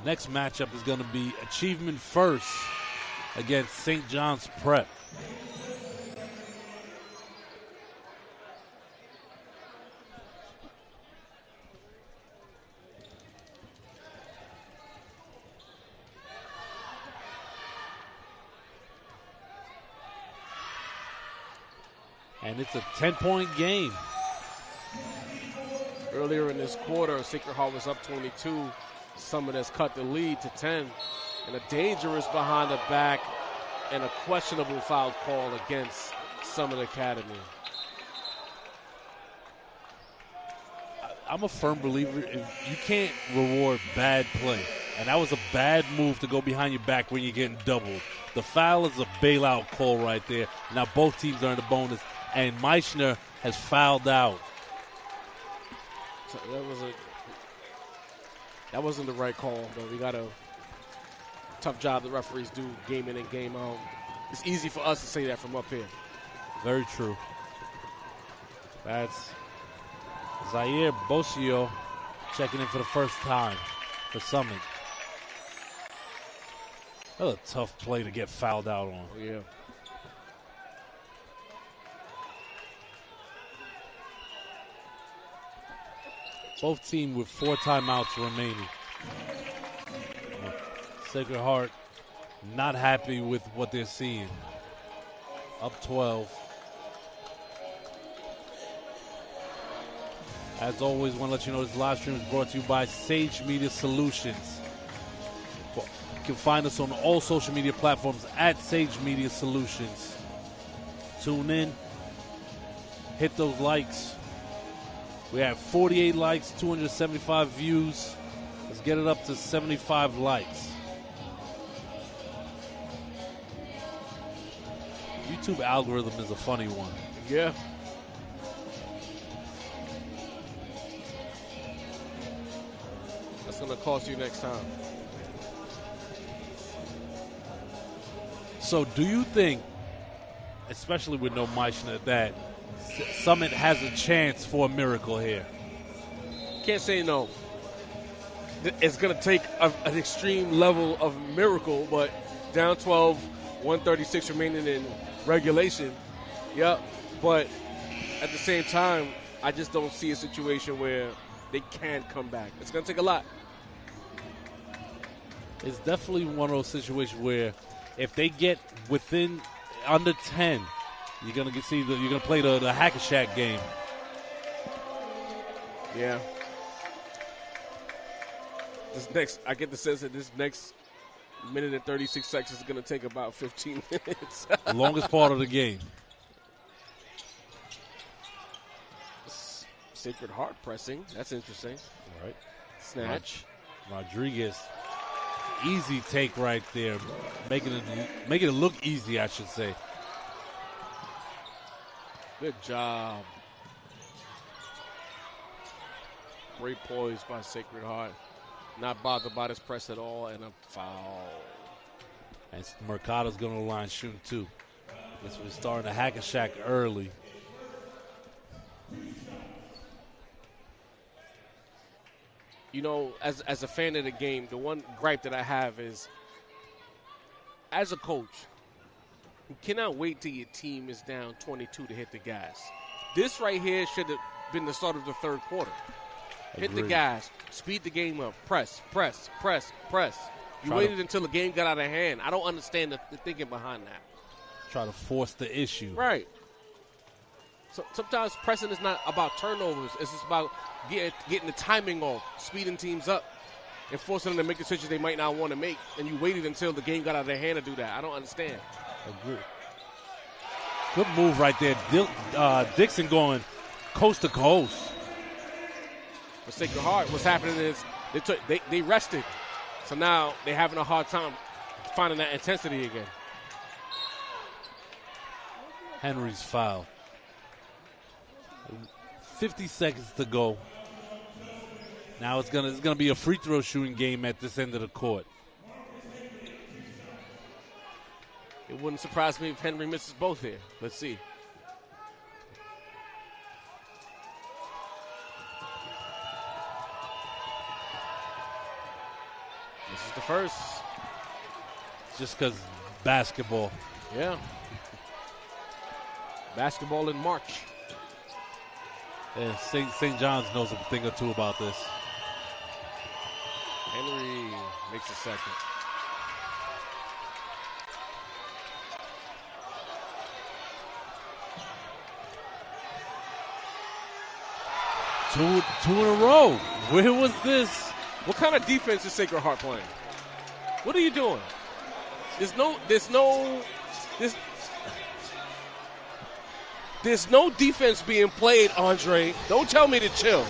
Next matchup is going to be Achievement First against St. John's Prep. And it's a 10-point game. Earlier in this quarter, Sacred Heart was up 22. Summit has cut the lead to 10. And a dangerous behind the back and a questionable foul call against Summit Academy. I'm a firm believer you can't reward bad play. And that was a bad move to go behind your back when you're getting doubled. The foul is a bailout call right there. Now both teams are in the bonus. And Meichner has fouled out. So that wasn't the right call, but we got a tough job the referees do game in and game out. It's easy for us to say that from up here. Very true. That's Zaire Bosio checking in for the first time for Summit. That was a tough play to get fouled out on. Oh, yeah. Both teams with 4 timeouts remaining. Sacred Heart not happy with what they're seeing. Up 12. As always, want to let you know this live stream is brought to you by Sage Media Solutions. You can find us on all social media platforms at Sage Media Solutions. Tune in. Hit those likes. We have 48 likes, 275 views. Let's get it up to 75 likes. YouTube algorithm is a funny one. Yeah. That's going to cost you next time. So do you think, especially with no Meichner, that Summit has a chance for a miracle here? Can't say no. It's going to take an extreme level of miracle, but down 12, 136 remaining in regulation. Yep. But at the same time, I just don't see a situation where they can come back. It's going to take a lot. It's definitely one of those situations where if they get within under 10, you're gonna play the Hack-a-Shack game. Yeah. I get the sense that this next minute and 36 seconds is gonna take about 15 minutes. The longest part of the game. Sacred Heart pressing. That's interesting. All right. Snatch. Rodriguez. Easy take right there. Making it look easy, I should say. Good job. Great poise by Sacred Heart. Not bothered by this press at all, and a foul. And Mercado's going to the line shooting 2. This was starting to Hack-a-Shack early. You know, as a fan of the game, the one gripe that I have is, as a coach, you cannot wait till your team is down 22 to hit the gas. This right here should have been the start of the third quarter. Hit the gas, speed the game up, press, press, press, press. You waited until the game got out of hand. I don't understand the thinking behind that. Try to force the issue. Right. So sometimes pressing is not about turnovers. It's just about getting the timing off, speeding teams up, and forcing them to make decisions they might not want to make. And you waited until the game got out of their hand to do that. I don't understand. Agree. Good move right there. Dixon going coast to coast. For Sacred Heart, what's happening is they rested. So now they're having a hard time finding that intensity again. Henry's foul. 50 seconds to go. Now it's gonna be a free throw shooting game at this end of the court. It wouldn't surprise me if Henry misses both here. Let's see. This is the first. Just because basketball. Yeah. Basketball in March. Yeah, St. John's knows a thing or two about this. Henry makes a second. Two in a row. Where was this? What kind of defense is Sacred Heart playing? What are you doing? There's no defense being played, Andre. Don't tell me to chill.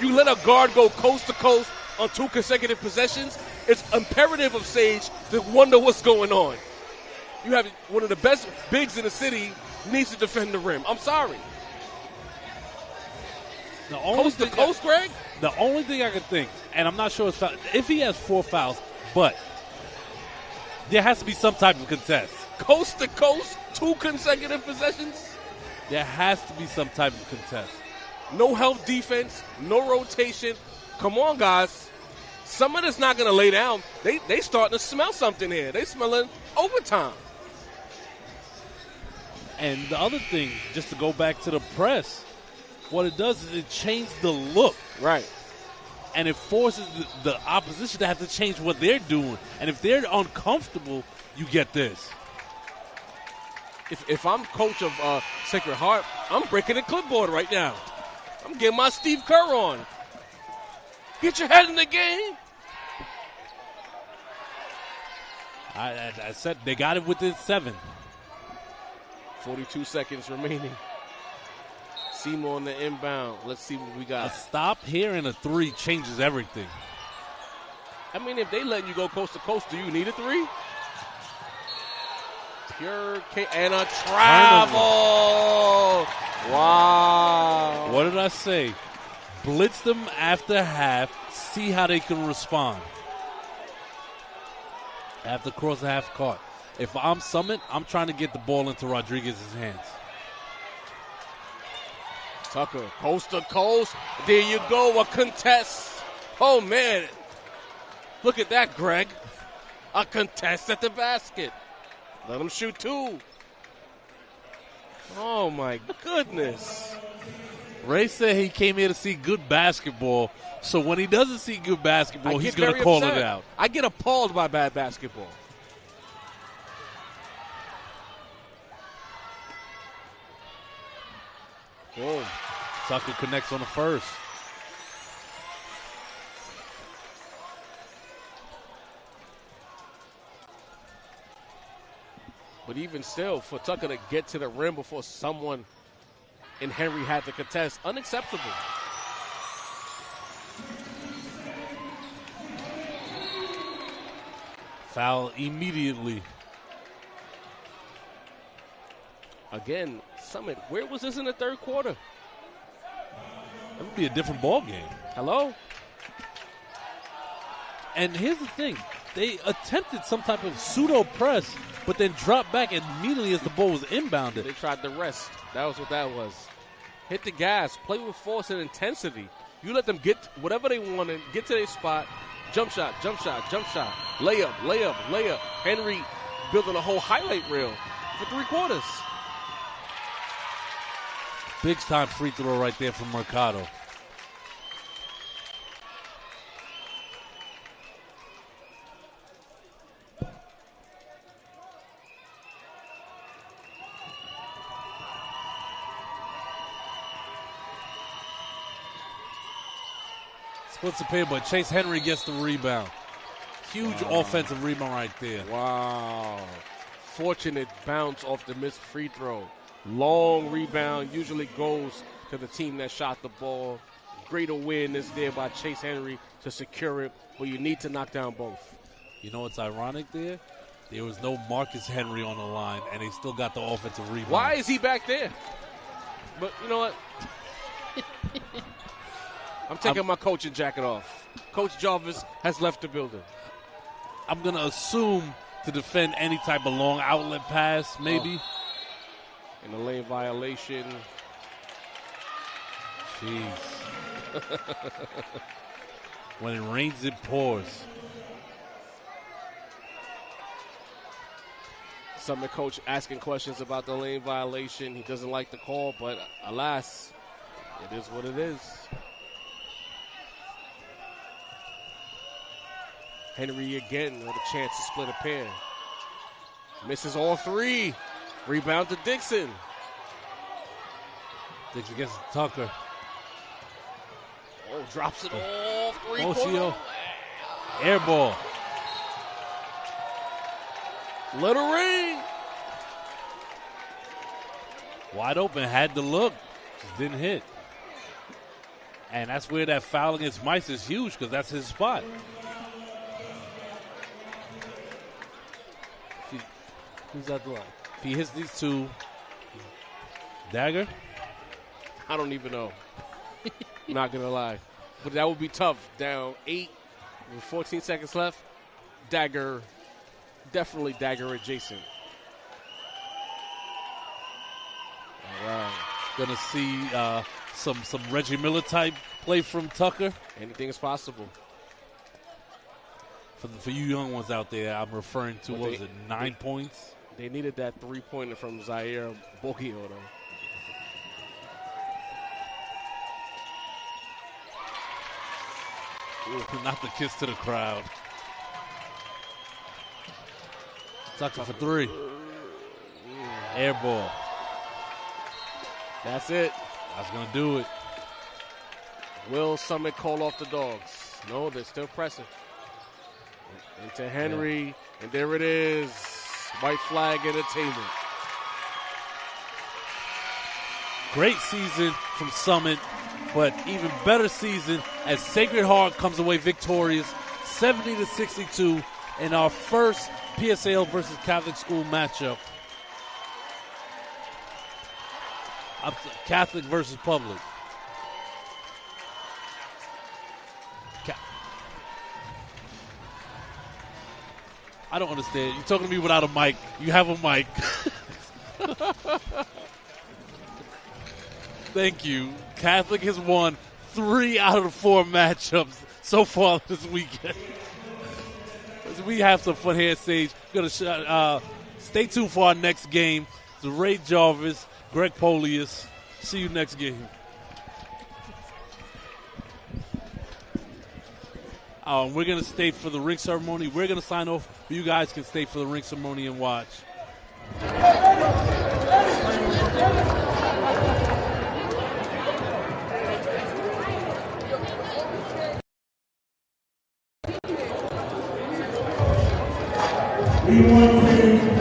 You let a guard go coast to coast on 2 consecutive possessions. It's imperative of Sage to wonder what's going on. You have one of the best bigs in the city needs to defend the rim. I'm sorry. Coast to coast, Greg? The only thing I can think, and I'm not sure if he has 4 fouls, but there has to be some type of contest. Coast to coast, 2 consecutive possessions? There has to be some type of contest. No help defense, no rotation. Come on, guys. Someone is not going to lay down. They starting to smell something here. They smelling overtime. And the other thing, just to go back to the press, what it does is it changes the look. Right. And it forces the opposition to have to change what they're doing. And if they're uncomfortable, you get this. If I'm coach of Sacred Heart, I'm breaking the clipboard right now. I'm getting my Steve Kerr on. Get your head in the game. I said they got it within 7. 42 seconds remaining. Seymour on the inbound. Let's see what we got. A stop here and a 3 changes everything. I mean, if they let you go coast to coast, do you need a 3? Pure and a travel. Wow. What did I say? Blitz them after half. See how they can respond. After cross the half court. If I'm Summit, I'm trying to get the ball into Rodriguez's hands. Tucker, coast to coast. There you go, a contest. Oh, man. Look at that, Greg. A contest at the basket. Let him shoot 2. Oh, my goodness. Ray said he came here to see good basketball, so when he doesn't see good basketball, he's going to call it out. I get appalled by bad basketball. Boom. Tucker connects on the first. But even still, for Tucker to get to the rim before someone in Henry had to contest, unacceptable. Foul immediately. Again, Summit, where was this in the third quarter? That would be a different ball game. Hello? And here's the thing. They attempted some type of pseudo press, but then dropped back immediately as the ball was inbounded. They tried to rest. That was what that was. Hit the gas. Play with force and intensity. You let them get whatever they want and get to their spot. Jump shot, jump shot, jump shot. Layup, layup, layup. Henry building a whole highlight reel for 3 quarters. Big time free throw right there from Mercado. Splits the pair, but Chase Henry gets the rebound. Huge offensive rebound right there. Wow. Fortunate bounce off the missed free throw. Long rebound usually goes to the team that shot the ball. Great awareness there by Chase Henry to secure it, but you need to knock down both. You know what's ironic there? There was no Marcus Henry on the line, and they still got the offensive rebound. Why is he back there? But you know what? I'm taking my coaching jacket off. Coach Jarvis has left the building. I'm going to assume to defend any type of long outlet pass, maybe. In the lane violation. Jeez. When it rains, it pours. Summit coach asking questions about the lane violation. He doesn't like the call, but alas, it is what it is. Henry again with a chance to split a pair. Misses all three. Rebound to Dixon. Dixon gets Tucker. Oh, drops it all three. Oshio. Air ball. Let her ring. Wide open, had to look. Just didn't hit. And that's where that foul against Mice is huge because that's his spot. Who's that the line? If he hits these two, dagger? I don't even know. Not going to lie. But that would be tough. Down 8 with 14 seconds left. Dagger, definitely dagger adjacent. All right. Gonna see some Reggie Miller type play from Tucker. Anything is possible. For you young ones out there, I'm referring to, what was it, 9 points? They needed that three-pointer from Zaire Boggio, though. Ooh, not the kiss to the crowd. Tucker for three. Air ball. That's it. That's going to do it. Will Summit call off the dogs? No, they're still pressing. Into Henry, and there it is. White flag entertainment. Great season from Summit, but even better season as Sacred Heart comes away victorious, 70-62 in our first PSAL versus Catholic school matchup. Catholic versus public. I don't understand. You're talking to me without a mic. You have a mic. Thank you. Catholic has won 3 out of the 4 matchups so far this weekend. We have some fun here at stage. Stay tuned for our next game. It's Ray Jarvis, Greg Polius. See you next game. We're going to stay for the ring ceremony. We're going to sign off. You guys can stay for the ring ceremony and watch. We want to